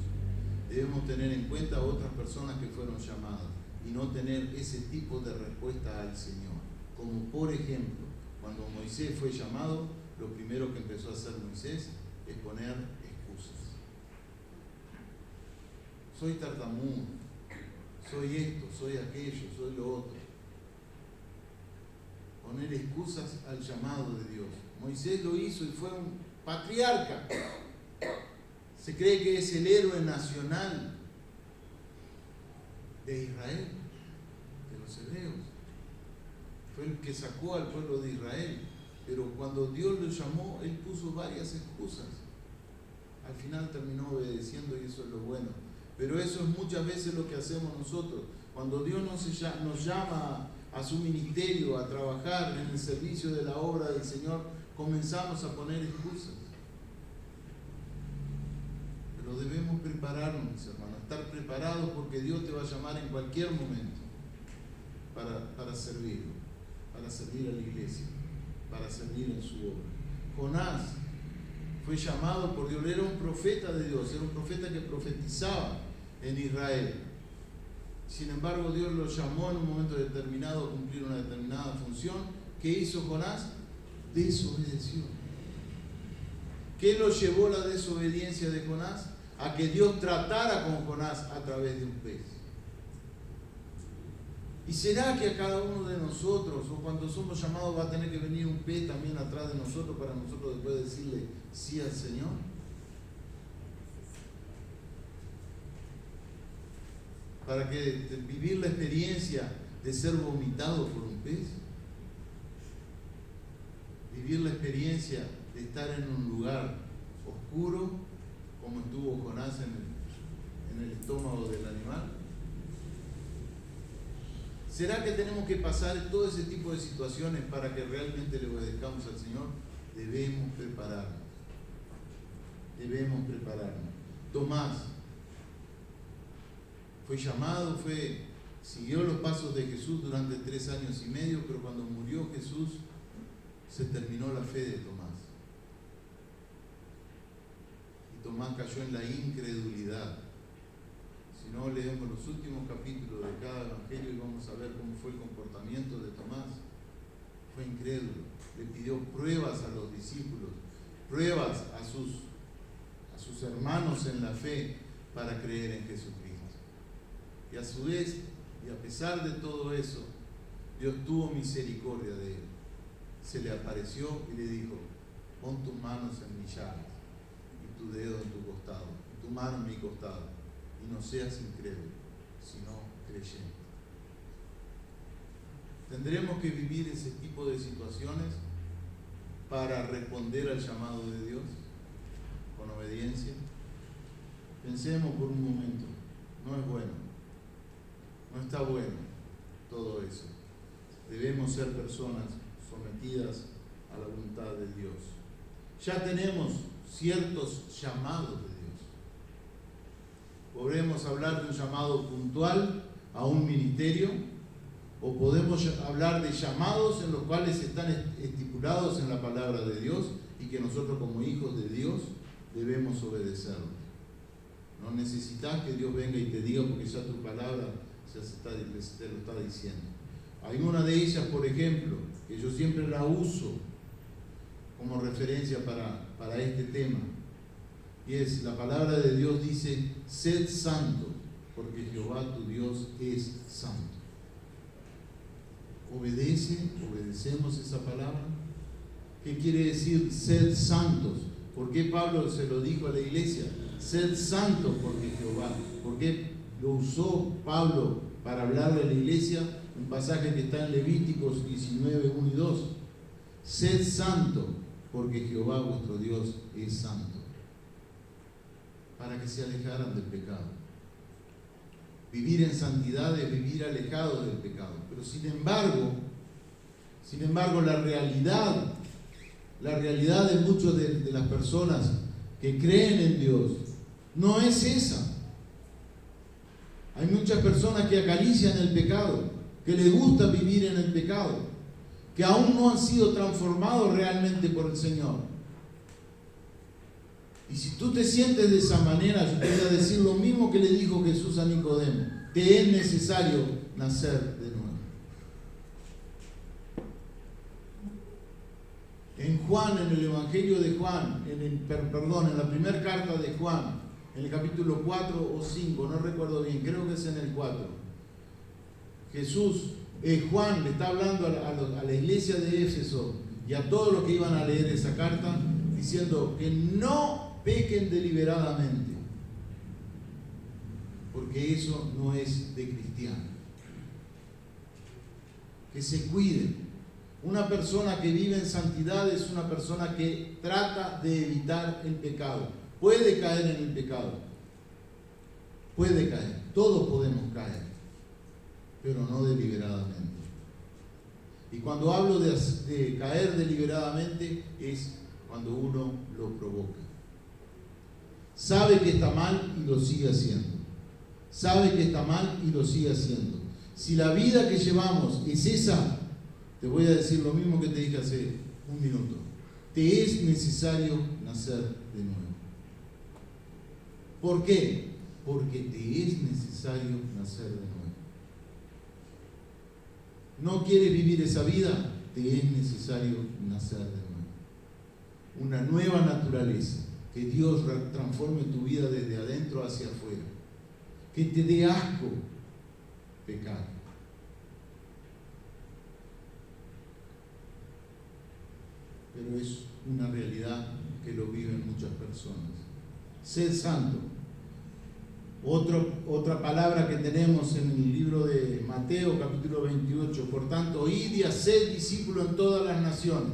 Debemos tener en cuenta a otras personas que fueron llamadas y no tener ese tipo de respuesta al Señor. Como por ejemplo, cuando Moisés fue llamado, lo primero que empezó a hacer Moisés es poner excusas. Soy tartamudo, soy esto, soy aquello, soy lo otro. Poner excusas al llamado de Dios. Moisés lo hizo y fue un patriarca. Se cree que es el héroe nacional de Israel, de los hebreos. Fue el que sacó al pueblo de Israel. Pero cuando Dios lo llamó, él puso varias excusas. Al final terminó obedeciendo y eso es lo bueno. Pero eso es muchas veces lo que hacemos nosotros. Cuando Dios nos llama a su ministerio, a trabajar en el servicio de la obra del Señor, comenzamos a poner excusas. Pero debemos prepararnos, mis hermanos, estar preparados porque Dios te va a llamar en cualquier momento para servirlo, para servir a la iglesia, para servir en su obra. Jonás fue llamado por Dios, era un profeta de Dios, era un profeta que profetizaba en Israel. Sin embargo, Dios lo llamó en un momento determinado a cumplir una determinada función. ¿Qué hizo Jonás? Desobedeció. ¿Qué lo llevó la desobediencia de Jonás? A que Dios tratara con Jonás a través de un pez. ¿Y será que a cada uno de nosotros, o cuando somos llamados, va a tener que venir un pez también atrás de nosotros para nosotros después decirle sí al Señor? Para que vivir la experiencia de ser vomitado por un pez, vivir la experiencia de estar en un lugar oscuro como estuvo Jonás en el estómago del animal. ¿Será que tenemos que pasar todo ese tipo de situaciones para que realmente le obedezcamos al Señor? Debemos prepararnos. Debemos prepararnos. Tomás fue llamado, siguió los pasos de Jesús durante 3 años y medio, pero cuando murió Jesús se terminó la fe de Tomás. Y Tomás cayó en la incredulidad. Si no, leemos los últimos capítulos de cada evangelio y vamos a ver cómo fue el comportamiento de Tomás. Fue incrédulo, le pidió pruebas a los discípulos, pruebas a sus hermanos en la fe para creer en Jesucristo. Y a su vez, y a pesar de todo eso, Dios tuvo misericordia de él. Se le apareció y le dijo: pon tus manos en mis llagas y tu dedo en tu costado, y tu mano en mi costado, y no seas incrédulo, sino creyente. Tendremos que vivir ese tipo de situaciones para responder al llamado de Dios. con obediencia? Pensemos por un momento. No es bueno. No está bueno todo eso. Debemos ser personas sometidas a la voluntad de Dios. Ya tenemos ciertos llamados de Dios. Podemos hablar de un llamado puntual a un ministerio, o podemos hablar de llamados en los cuales están estipulados en la palabra de Dios y que nosotros como hijos de Dios debemos obedecerlo. No necesitas que Dios venga y te diga, porque ya tu palabra te lo está diciendo. Hay una de ellas, por ejemplo, que yo siempre la uso como referencia para este tema, y es la palabra de Dios dice: sed santo, porque Jehová tu Dios es santo. ¿Obedecemos esa palabra? ¿Qué quiere decir sed santos? ¿Por qué Pablo se lo dijo a la iglesia? Sed santos porque Jehová. ¿Por qué lo usó Pablo para hablarle a la iglesia? Un pasaje que está en Levíticos 19, 1 y 2. Sed santo porque Jehová vuestro Dios es santo. Para que se alejaran del pecado. Vivir en santidad es vivir alejado del pecado. Pero sin embargo, la realidad de muchas de las personas que creen en Dios no es esa. Hay muchas personas que acarician el pecado, que les gusta vivir en el pecado, que aún no han sido transformados realmente por el Señor. Y si tú te sientes de esa manera, yo te voy a decir lo mismo que le dijo Jesús a Nicodemo: te es necesario nacer de nuevo. En Juan, en el Evangelio de Juan, en la primera carta de Juan, en el capítulo 4 o 5, no recuerdo bien, creo que es en el 4, Juan le está hablando a la iglesia de Éfeso y a todos los que iban a leer esa carta, diciendo que no pequen deliberadamente, porque eso no es de cristiano. Que se cuiden. Una persona que vive en santidad es una persona que trata de evitar el pecado. Puede caer en el pecado. Puede caer. Todos podemos caer. Pero no deliberadamente. Y cuando hablo de caer deliberadamente es cuando uno lo provoca. Sabe que está mal y lo sigue haciendo. Sabe que está mal y lo sigue haciendo. Si la vida que llevamos es esa, te voy a decir lo mismo que te dije hace un minuto. Te es necesario nacer de nuevo. ¿Por qué? Porque te es necesario nacer de nuevo. ¿No quieres vivir esa vida? Te es necesario nacer de nuevo. Una nueva naturaleza. Que Dios transforme tu vida desde adentro hacia afuera. Que te dé asco pecar. Pero es una realidad que lo viven muchas personas. Sed santo. Otra palabra que tenemos en el libro de Mateo, capítulo 28. Por tanto, id y haced discípulos en todas las naciones.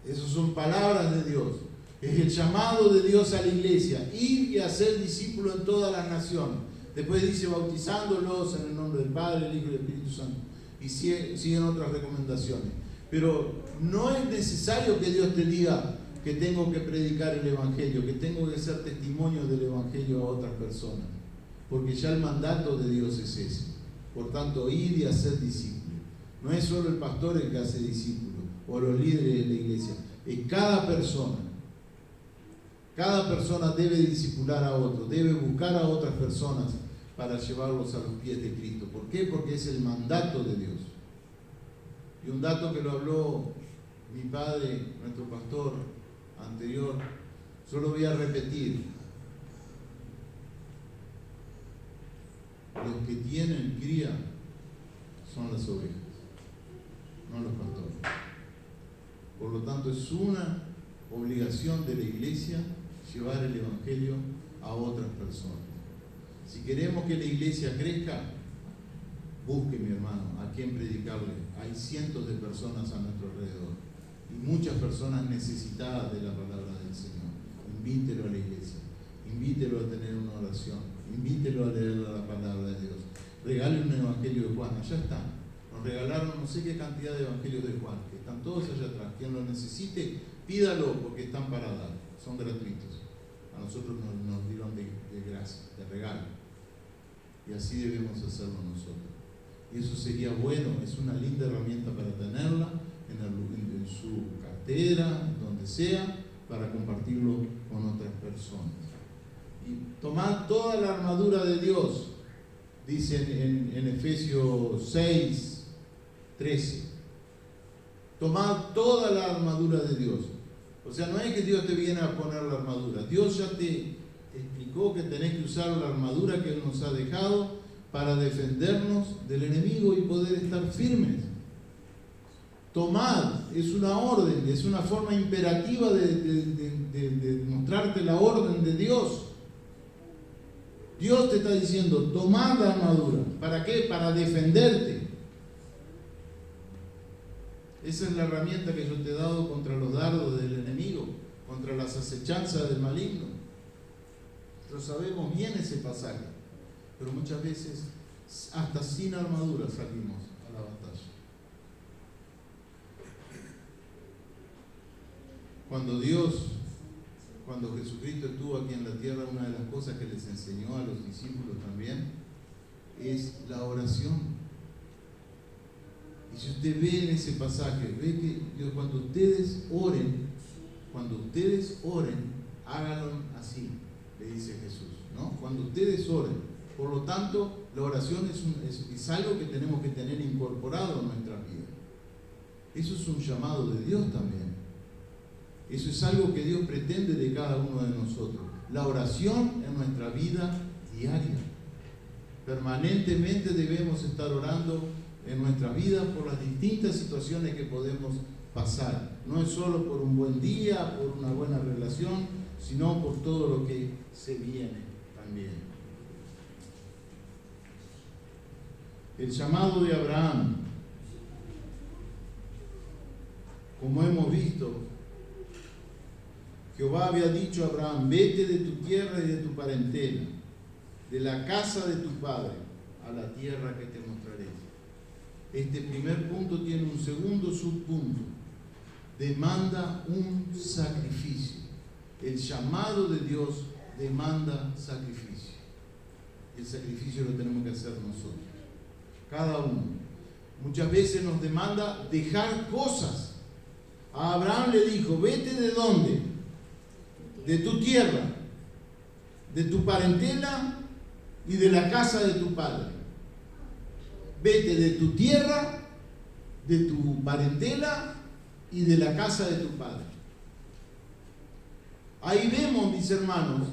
Esas son palabras de Dios. Es el llamado de Dios a la iglesia. Ir y hacer discípulos en todas las naciones. Después dice bautizándolos en el nombre del Padre, el Hijo y el Espíritu Santo. Y siguen otras recomendaciones. Pero no es necesario que Dios te diga que tengo que predicar el Evangelio, que tengo que ser testimonio del Evangelio a otras personas. Porque ya el mandato de Dios es ese. Por tanto, ir y hacer discípulos. No es solo el pastor el que hace discípulos o los líderes de la iglesia. Es cada persona. Cada persona debe discipular a otro, debe buscar a otras personas para llevarlos a los pies de Cristo. ¿Por qué? Porque es el mandato de Dios. Y un dato que lo habló mi padre, nuestro pastor anterior, yo lo voy a repetir. Los que tienen cría son las ovejas, no los pastores. Por lo tanto, es una obligación de la iglesia llevar el Evangelio a otras personas. Si queremos que la iglesia crezca, busque, mi hermano, a quién predicarle. Hay cientos de personas a nuestro alrededor y muchas personas necesitadas de la palabra del Señor. invítelo a la iglesia, invítelo a tener una oración, invítelo a leer la palabra de Dios. Regale un evangelio de Juan, allá está. Nos regalaron no sé qué cantidad de evangelios de Juan, que están todos allá atrás. Quien lo necesite, pídalo porque están para dar, son gratuitos. A nosotros nos dieron de gracia, de regalo. Y así debemos hacerlo nosotros. Y eso sería bueno, es una linda herramienta para tenerla en su cartera, donde sea, para compartirlo con otras personas. Y tomad toda la armadura de Dios, dice en Efesios 6, 13. Tomad toda la armadura de Dios. O sea, no es que Dios te viene a poner la armadura. Dios ya te explicó que tenés que usar la armadura que Él nos ha dejado para defendernos del enemigo y poder estar firmes. Tomad, es una orden, es una forma imperativa de mostrarte la orden de Dios. Dios te está diciendo, tomad la armadura. ¿Para qué? Para defenderte. Esa es la herramienta que yo te he dado contra los dardos del enemigo, contra las acechanzas del maligno. Nosotros sabemos bien ese pasaje, pero muchas veces hasta sin armadura salimos a la batalla. Cuando Jesucristo estuvo aquí en la tierra, una de las cosas que les enseñó a los discípulos también es la oración. Y si usted ve en ese pasaje, ve que Dios, cuando ustedes oren, háganlo así, le dice Jesús, ¿no? Cuando ustedes oren. Por lo tanto, la oración es algo que tenemos que tener incorporado en nuestra vida. Eso es un llamado de Dios también. Eso es algo que Dios pretende de cada uno de nosotros. La oración en nuestra vida diaria. Permanentemente debemos estar orando en nuestra vida por las distintas situaciones que podemos pasar. No es solo por un buen día, por una buena relación, sino por todo lo que se viene también. El llamado de Abraham, como hemos visto, Jehová había dicho a Abraham, vete de tu tierra y de tu parentela, de la casa de tu padre, a la tierra que te mostraré. Este primer punto tiene un segundo subpunto. Demanda un sacrificio. El llamado de Dios demanda sacrificio. El sacrificio lo tenemos que hacer nosotros. Cada uno. Muchas veces nos demanda dejar cosas. A Abraham le dijo, vete de dónde? De tu tierra, de tu parentela y de la casa de tu padre. Vete de tu tierra, de tu parentela y de la casa de tu padre. Ahí vemos, mis hermanos,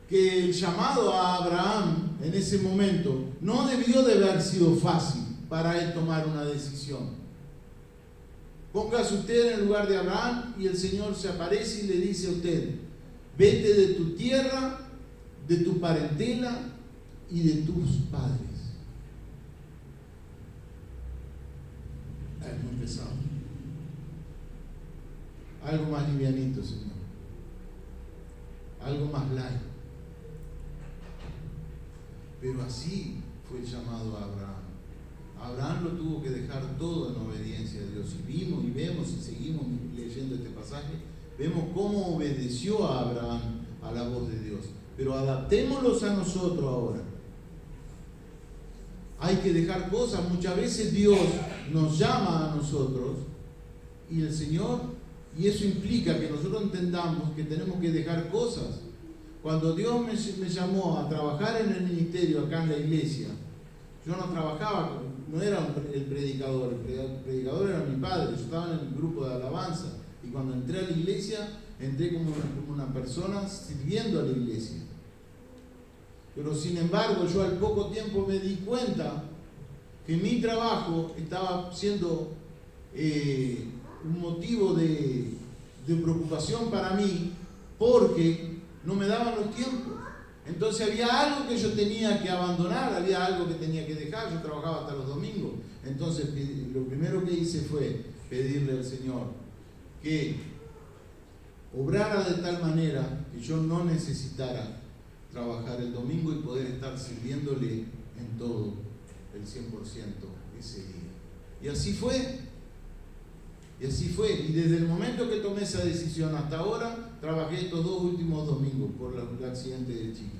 que el llamado a Abraham en ese momento no debió de haber sido fácil para él tomar una decisión. Póngase usted en el lugar de Abraham y el Señor se aparece y le dice a usted, vete de tu tierra, de tu parentela y de tus padres. Es muy pesado. Algo más livianito, Señor. Algo más light. Pero así fue el llamado a Abraham. Abraham lo tuvo que dejar todo en obediencia a Dios. Y vimos y vemos y seguimos leyendo este pasaje, vemos cómo obedeció a Abraham a la voz de Dios. Pero adaptémoslos a nosotros ahora. Hay que dejar cosas. Muchas veces Dios nos llama a nosotros y el Señor, y eso implica que nosotros entendamos que tenemos que dejar cosas. Cuando Dios me llamó a trabajar en el ministerio acá en la iglesia, yo no trabajaba, no era el predicador era mi padre, yo estaba en el grupo de alabanza, y cuando entré a la iglesia, entré como una persona sirviendo a la iglesia. Pero sin embargo, yo al poco tiempo me di cuenta que mi trabajo estaba siendo un motivo de preocupación para mí, porque no me daban los tiempos. Entonces había algo que yo tenía que abandonar, había algo que tenía que dejar. Yo trabajaba hasta los domingos. Entonces lo primero que hice fue pedirle al Señor que obrara de tal manera que yo no necesitara trabajar el domingo y poder estar sirviéndole en todo el 100% ese día. Y así fue. Y así fue. Y desde el momento que tomé esa decisión hasta ahora, trabajé estos 2 últimos domingos por el accidente de Chica.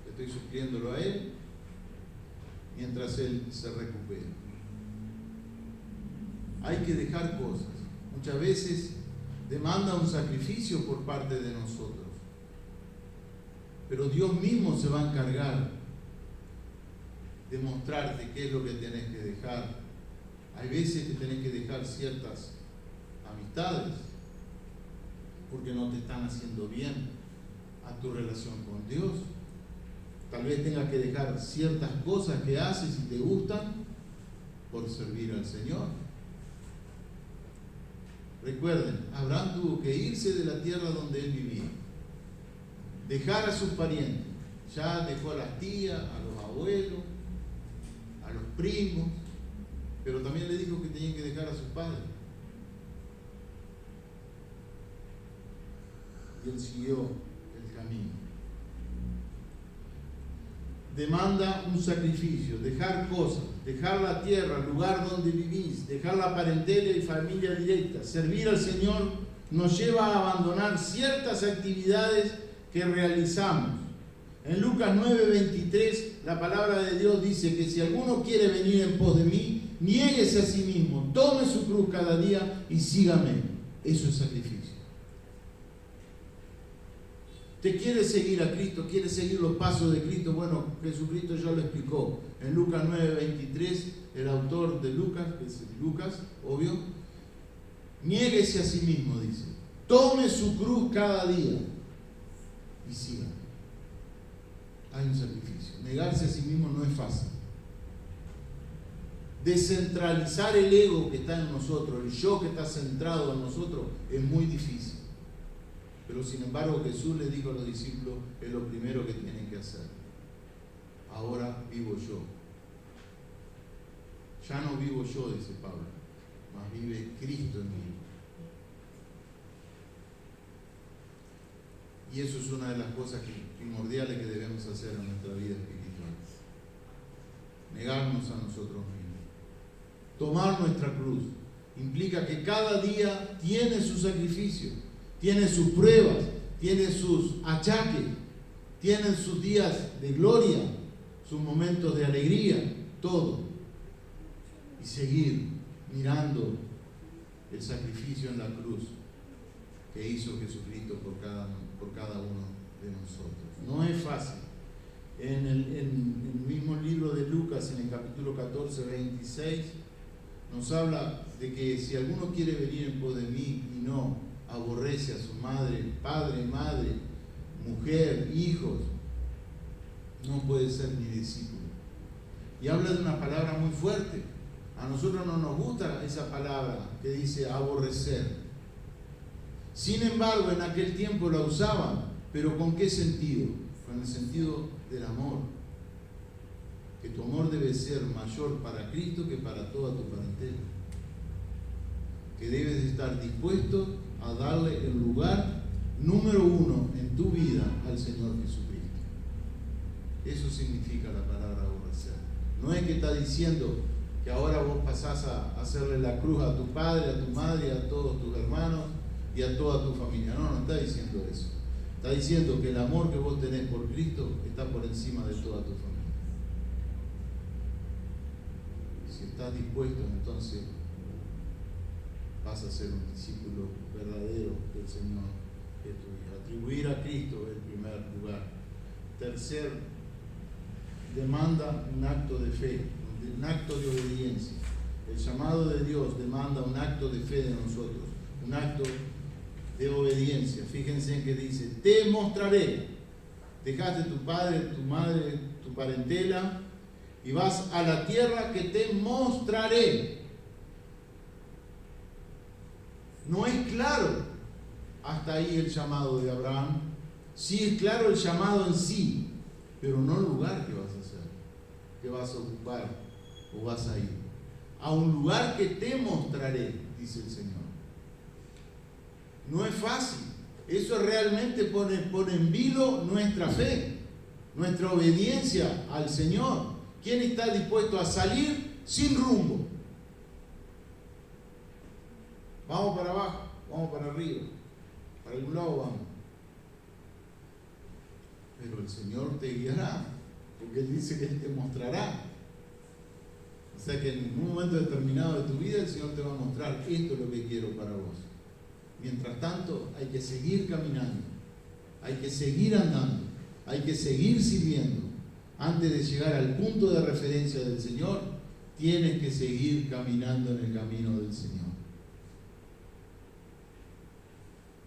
Estoy supliéndolo a él mientras él se recupera. Hay que dejar cosas. Muchas veces demanda un sacrificio por parte de nosotros. Pero Dios mismo se va a encargar de mostrarte qué es lo que tenés que dejar. Hay veces que tenés que dejar ciertas amistades porque no te están haciendo bien a tu relación con Dios. Tal vez tengas que dejar ciertas cosas que haces y te gustan por servir al Señor. Recuerden, Abraham tuvo que irse de la tierra donde él vivía, dejar a sus parientes. Ya dejó a las tías, a los abuelos, a los primos, pero también le dijo que tenían que dejar a sus padres. Y él siguió el camino. Demanda un sacrificio, dejar cosas, dejar la tierra, el lugar donde vivís, dejar la parentela y familia directa. Servir al Señor nos lleva a abandonar ciertas actividades que realizamos. En Lucas 9:23, la palabra de Dios dice que si alguno quiere venir en pos de mí, niéguese a sí mismo, tome su cruz cada día y sígame. Eso es sacrificio. ¿Te quieres seguir a Cristo? ¿Quieres seguir los pasos de Cristo? Bueno, Jesucristo ya lo explicó. En Lucas 9:23, el autor de Lucas, que es Lucas, obvio, niéguese a sí mismo, dice. Tome su cruz cada día y sígame. Hay un sacrificio. Negarse a sí mismo no es fácil. Descentralizar el ego que está en nosotros, el yo que está centrado en nosotros, es muy difícil. Pero sin embargo Jesús les dijo a los discípulos, es lo primero que tienen que hacer. Ahora vivo yo. Ya no vivo yo, dice Pablo, mas vive Cristo en mí. Y eso es una de las cosas primordiales que debemos hacer en nuestra vida espiritual. Negarnos a nosotros mismos. Tomar nuestra cruz implica que cada día tiene su sacrificio, tiene sus pruebas, tiene sus achaques, tiene sus días de gloria, sus momentos de alegría, todo. Y seguir mirando el sacrificio en la cruz que hizo Jesucristo por cada uno de nosotros. No es fácil. En el mismo libro de Lucas, en el capítulo 14, 26, nos habla de que si alguno quiere venir en pos de mí y no aborrece a su madre, padre, madre, mujer, hijos, no puede ser mi discípulo. Y habla de una palabra muy fuerte. A nosotros no nos gusta esa palabra que dice aborrecer. Sin embargo, en aquel tiempo la usaban, pero ¿con qué sentido? Con el sentido del amor. Que tu amor debe ser mayor para Cristo que para toda tu parentela. Que debes estar dispuesto a darle el lugar número 1 en tu vida al Señor Jesucristo. Eso significa la palabra aborrecer. No es que está diciendo que ahora vos pasás a hacerle la cruz a tu padre, a tu madre, a todos tus hermanos y a toda tu familia. No está diciendo eso. Está diciendo que el amor que vos tenés por Cristo está por encima de toda tu familia. Si estás dispuesto, entonces vas a ser un discípulo verdadero del Señor Jesucristo. Atribuir a Cristo el primer lugar. Tercer, demanda un acto de fe, un acto de obediencia. El llamado de Dios demanda un acto de fe de nosotros, un acto de obediencia. Fíjense en que dice, te mostraré. Dejaste tu padre, tu madre, tu parentela y vas a la tierra que te mostraré. No es claro hasta ahí el llamado de Abraham. Sí es claro el llamado en sí, pero no el lugar que vas a hacer, que vas a ocupar o vas a ir. A un lugar que te mostraré, dice el Señor. No es fácil. Eso realmente pone en vilo nuestra fe, nuestra obediencia al Señor. ¿Quién está dispuesto a salir sin rumbo? Vamos para abajo, vamos para arriba, para algún lado vamos. Pero el Señor te guiará, porque Él dice que Él te mostrará. O sea que en un momento determinado de tu vida el Señor te va a mostrar: esto es lo que quiero para vos. Mientras tanto hay que seguir caminando, hay que seguir andando, hay que seguir sirviendo. Antes de llegar al punto de referencia del Señor, tienes que seguir caminando en el camino del Señor.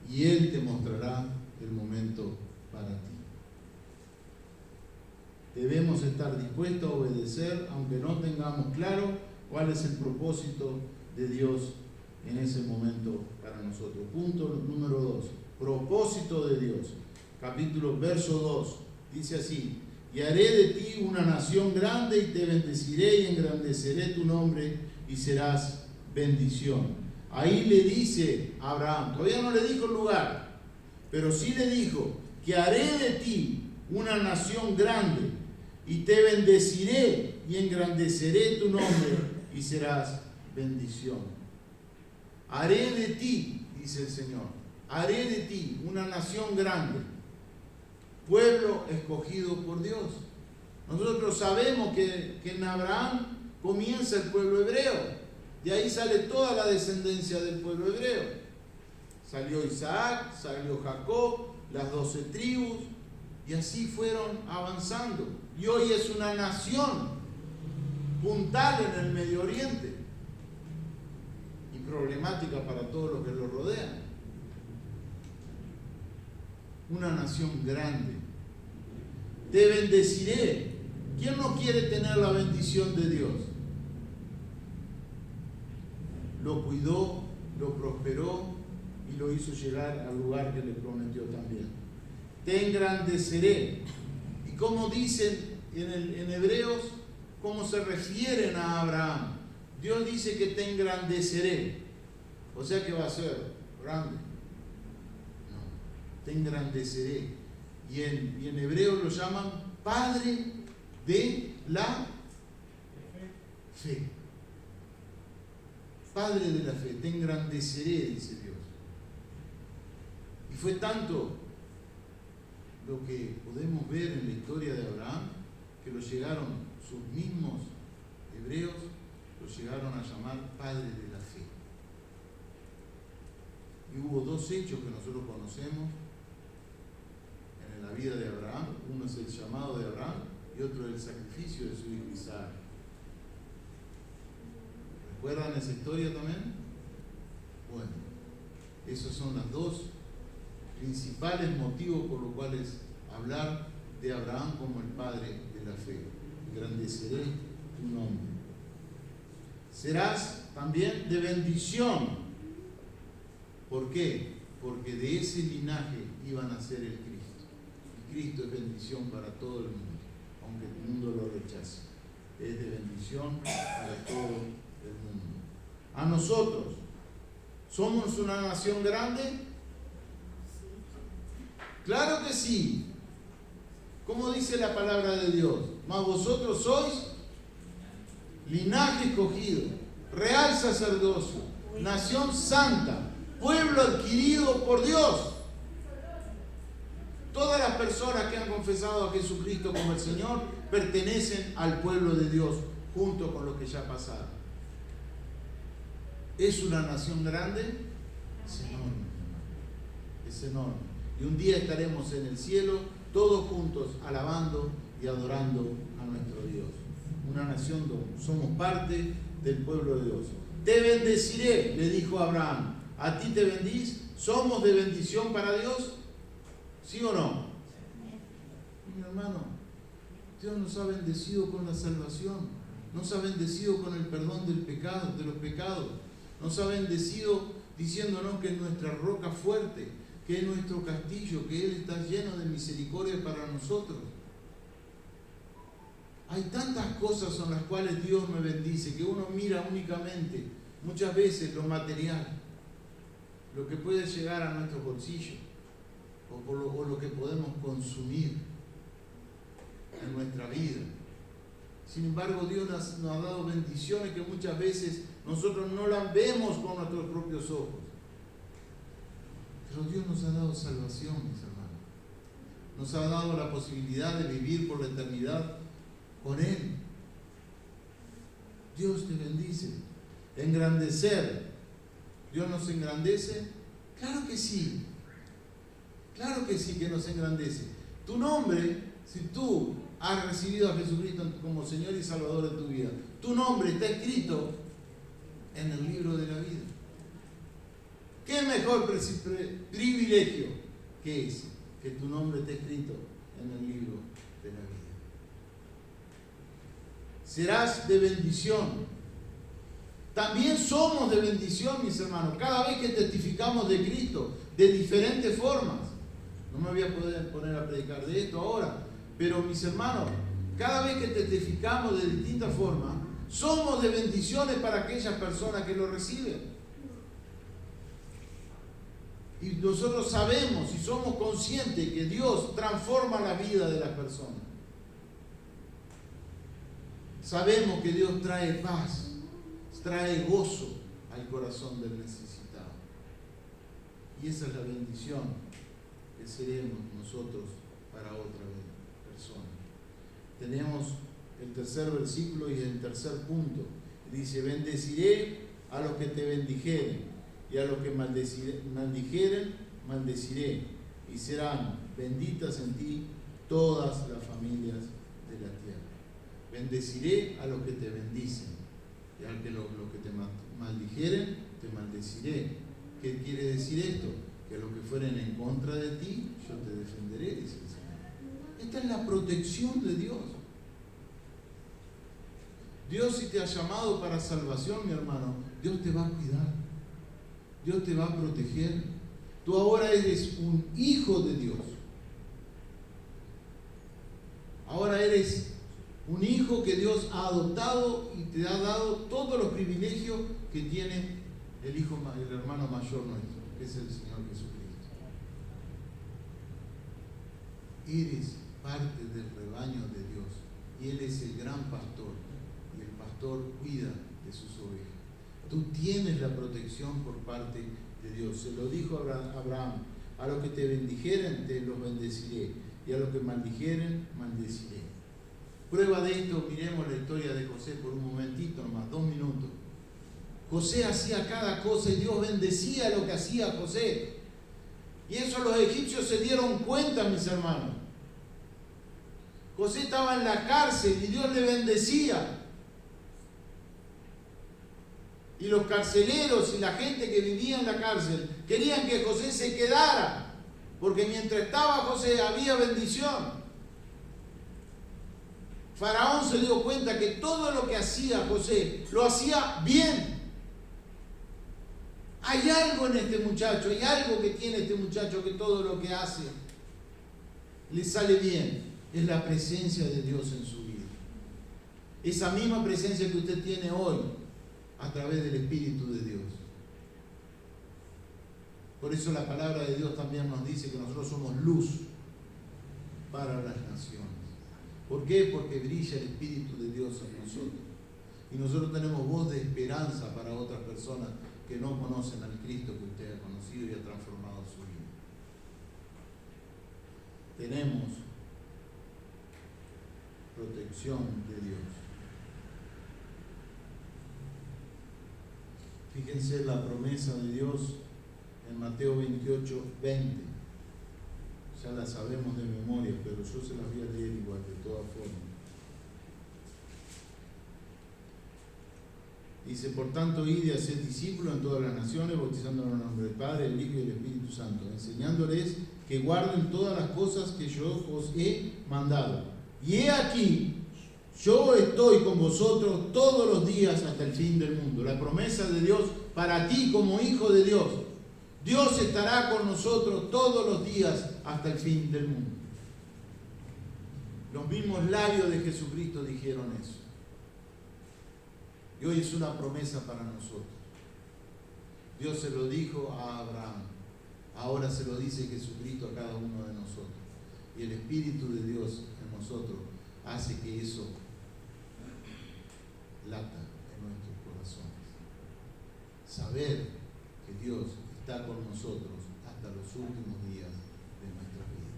Y Él te mostrará el momento para ti. Debemos estar dispuestos a obedecer, aunque no tengamos claro cuál es el propósito de Dios en ese momento para nosotros. Punto número 2. Propósito de Dios. Verso 2. Dice así: y haré de ti una nación grande y te bendeciré y engrandeceré tu nombre y serás bendición. Ahí le dice a Abraham, todavía no le dijo el lugar, pero sí le dijo que haré de ti una nación grande y te bendeciré y engrandeceré tu nombre y serás bendición. Haré de ti, dice el Señor, haré de ti una nación grande, pueblo escogido por Dios. Nosotros sabemos que en Abraham comienza el pueblo hebreo. De ahí sale toda la descendencia del pueblo hebreo. Salió Isaac, salió Jacob, las 12 tribus, y así fueron avanzando. Y hoy es una nación puntal en el Medio Oriente y problemática para todos los que lo rodean. Una nación grande. Te bendeciré. ¿Quién no quiere tener la bendición de Dios? Lo cuidó, lo prosperó y lo hizo llegar al lugar que le prometió también. Te engrandeceré. Y como dicen en Hebreos, cómo se refieren a Abraham. Dios dice que te engrandeceré. O sea que va a ser grande. No, te engrandeceré. Y en Hebreos lo llaman Padre de la fe. Padre de la fe, te engrandeceré, dice Dios. Y fue tanto lo que podemos ver en la historia de Abraham, que lo llegaron, sus mismos hebreos, lo llegaron a llamar Padre de la fe. Y hubo dos hechos que nosotros conocemos en la vida de Abraham. Uno es el llamado de Abraham y otro el sacrificio de su hijo Isaac. ¿Recuerdan esa historia también? Bueno, esos son los dos principales motivos por los cuales hablar de Abraham como el padre de la fe. Engrandeceré tu nombre. Serás también de bendición. ¿Por qué? Porque de ese linaje iba a nacer el Cristo. El Cristo es bendición para todo el mundo, aunque el mundo lo rechace. Es de bendición para todo el mundo. A nosotros, ¿somos una nación grande? Claro que sí. ¿Cómo dice la palabra de Dios? Mas vosotros sois linaje escogido, real sacerdocio, nación santa, pueblo adquirido por Dios. Todas las personas que han confesado a Jesucristo como el Señor pertenecen al pueblo de Dios, junto con los que ya pasaron. ¿Es una nación grande? Es enorme. Es enorme. Y un día estaremos en el cielo, todos juntos, alabando y adorando a nuestro Dios. Una nación donde somos parte del pueblo de Dios. Te bendeciré, le dijo Abraham. ¿A ti te bendiz? ¿Somos de bendición para Dios? ¿Sí o no? Mi hermano, Dios nos ha bendecido con la salvación. Nos ha bendecido con el perdón del pecado, de los pecados. Nos ha bendecido diciéndonos que es nuestra roca fuerte, que es nuestro castillo, que Él está lleno de misericordia para nosotros. Hay tantas cosas en las cuales Dios me bendice, que uno mira únicamente, muchas veces, lo material. lo que puede llegar a nuestros bolsillos o lo que podemos consumir en nuestra vida. Sin embargo, Dios nos ha dado bendiciones que muchas veces nosotros no las vemos con nuestros propios ojos. Pero Dios nos ha dado salvación, mis hermanos. Nos ha dado la posibilidad de vivir por la eternidad con Él. Dios te bendice. Engrandecer. ¿Dios nos engrandece? Claro que sí. Claro que sí que nos engrandece. Tu nombre, si tú has recibido a Jesucristo como Señor y Salvador de tu vida, tu nombre está escrito en el libro de la vida. ¿Qué mejor privilegio que ese? Que tu nombre esté escrito en el libro de la vida. Serás de bendición. También somos de bendición, mis hermanos, cada vez que testificamos de Cristo, de diferentes formas. No me voy a poder poner a predicar de esto ahora, pero mis hermanos, cada vez que testificamos de distintas formas, somos de bendiciones para aquellas personas que lo reciben. Y nosotros sabemos y somos conscientes que Dios transforma la vida de las personas. Sabemos que Dios trae paz, trae gozo al corazón del necesitado. Y esa es la bendición que seremos nosotros para otra persona. Tenemos el tercer versículo y el tercer punto. Dice: bendeciré a los que te bendijeren, y a los que maldijeren, maldeciré, y serán benditas en ti todas las familias de la tierra. Bendeciré a los que te bendicen, y a los que te maldijeren, te maldeciré. ¿Qué quiere decir esto? Que a los que fueren en contra de ti, yo te defenderé, dice el Señor. Esta es la protección de Dios. Dios, si te ha llamado para salvación, mi hermano, Dios te va a cuidar. Dios te va a proteger. Tú ahora eres un hijo de Dios. Ahora eres un hijo que Dios ha adoptado y te ha dado todos los privilegios que tiene el hermano mayor nuestro, que es el Señor Jesucristo. Eres parte del rebaño de Dios y Él es el gran pastor, y el pastor cuida de sus ovejas. Tú tienes la protección por parte de Dios. Se lo dijo Abraham: a los que te bendijeren, te los bendeciré, y a los que maldijeren, maldeciré. Prueba de esto, miremos la historia de José por un momentito nomás, 2 minutos. José hacía cada cosa y Dios bendecía lo que hacía José. Y eso los egipcios se dieron cuenta, mis hermanos. José estaba en la cárcel y Dios le bendecía. Y los carceleros y la gente que vivía en la cárcel querían que José se quedara, porque mientras estaba José había bendición. Faraón se dio cuenta que todo lo que hacía José lo hacía bien. Hay algo en este muchacho, hay algo que tiene este muchacho, que todo lo que hace le sale bien. Es la presencia de Dios en su vida. Esa misma presencia que usted tiene hoy a través del Espíritu de Dios. Por eso la palabra de Dios también nos dice que nosotros somos luz para las naciones. ¿Por qué? Porque brilla el Espíritu de Dios en nosotros. Y nosotros tenemos voz de esperanza para otras personas que no conocen al Cristo que usted ha conocido y ha transformado su vida. Tenemos protección de Dios. Fíjense la promesa de Dios en Mateo 28, 20. Ya la sabemos de memoria, pero yo se las voy a leer igual, de todas formas. Dice: por tanto, id y haced discípulos en todas las naciones, bautizándolos en el nombre del Padre, del Hijo y del Espíritu Santo, enseñándoles que guarden todas las cosas que yo os he mandado. Y he aquí, yo estoy con vosotros todos los días hasta el fin del mundo. La promesa de Dios para ti como hijo de Dios. Dios estará con nosotros todos los días hasta el fin del mundo. Los mismos labios de Jesucristo dijeron eso. Y hoy es una promesa para nosotros. Dios se lo dijo a Abraham. Ahora se lo dice Jesucristo a cada uno de nosotros. Y el Espíritu de Dios en nosotros hace que eso lata en nuestros corazones. Saber que Dios está con nosotros hasta los últimos días de nuestras vidas.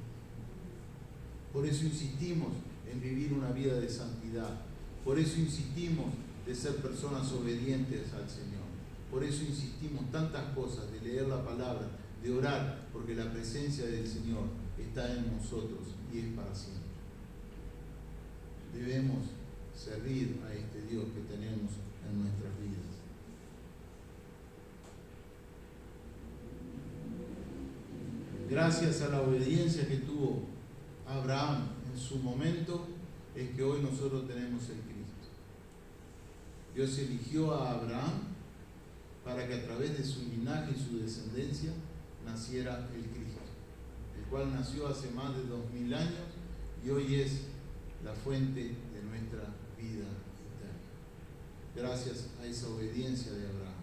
Por eso insistimos en vivir una vida de santidad. Por eso insistimos de ser personas obedientes al Señor. Por eso insistimos tantas cosas, de leer la palabra, de orar, porque la presencia del Señor está en nosotros y es para siempre. Debemos servir a este Dios que tenemos en nuestras vidas. Gracias a la obediencia que tuvo Abraham en su momento, es que hoy nosotros tenemos el Cristo. Dios eligió a Abraham para que a través de su linaje y su descendencia naciera el Cristo, el cual nació hace más de 2000 años y hoy es la fuente de nuestra vida eterna. Gracias a esa obediencia de Abraham,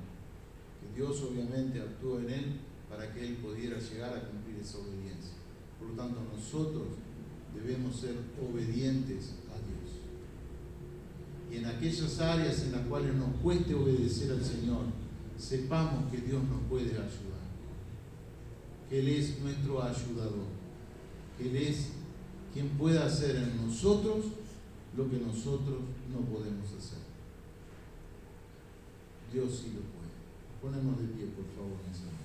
que Dios obviamente actuó en él para que él pudiera llegar a cumplir esa obediencia. Por lo tanto, nosotros debemos ser obedientes a Dios. Y en aquellas áreas en las cuales nos cueste obedecer al Señor, sepamos que Dios nos puede ayudar, que Él es nuestro ayudador, que Él es quien puede hacer en nosotros lo que nosotros no podemos hacer. Dios sí lo puede. Ponemos de pie, por favor, mis hermanos.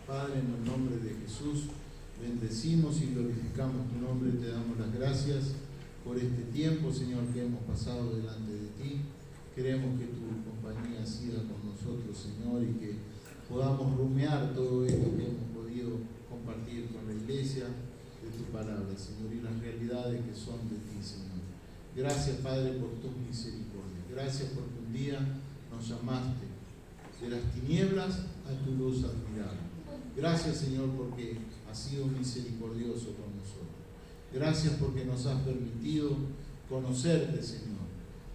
Padre, en el nombre de Jesús, bendecimos y glorificamos tu nombre, te damos las gracias por este tiempo, Señor, que hemos pasado delante de ti. Queremos que tu compañía siga con nosotros, Señor, y que podamos rumiar todo esto que hemos podido compartir con la iglesia de tu palabra, Señor, y las realidades que son de ti, Señor. Gracias, Padre, por tus misericordias. Gracias porque un día nos llamaste de las tinieblas a tu luz admirable. Gracias, Señor, porque has sido misericordioso con nosotros. Gracias porque nos has permitido conocerte, Señor.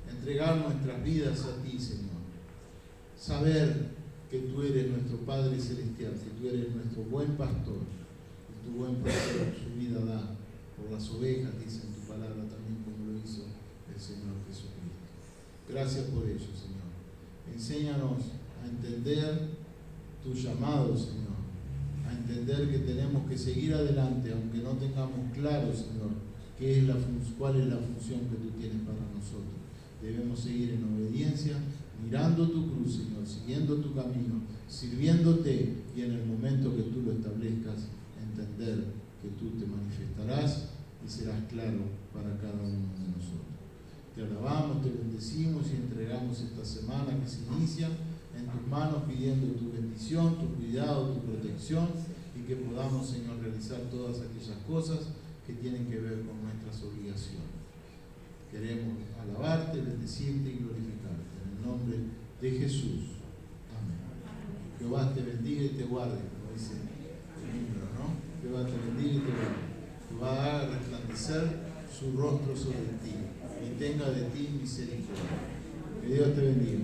Entregar nuestras vidas a ti, Señor. Saber que tú eres nuestro Padre Celestial, que tú eres nuestro buen pastor. Y tu buen pastor su vida da por las ovejas, dice en tu palabra también, como lo hizo el Señor Jesucristo. Gracias por ello, Señor. Enséñanos a entender tu llamado, Señor. A entender que tenemos que seguir adelante, aunque no tengamos claro, Señor, cuál es la función que tú tienes para nosotros. Debemos seguir en obediencia, mirando tu cruz, Señor, siguiendo tu camino, sirviéndote, y en el momento que tú lo establezcas, entender que tú te manifestarás y serás claro para cada uno de nosotros. Te alabamos, te bendecimos y entregamos esta semana que se inicia en tus manos, pidiendo tu bendición, tu cuidado, tu protección, y que podamos, Señor, realizar todas aquellas cosas que tienen que ver con nuestras obligaciones. Queremos alabarte, bendecirte y glorificarte en el nombre de Jesús. Amén. Jehová te bendiga y te guarde, como dice el himno, ¿no? Jehová te bendiga y te guarde. Jehová haga resplandecer su rostro sobre ti y tenga de ti misericordia. Que Dios te bendiga.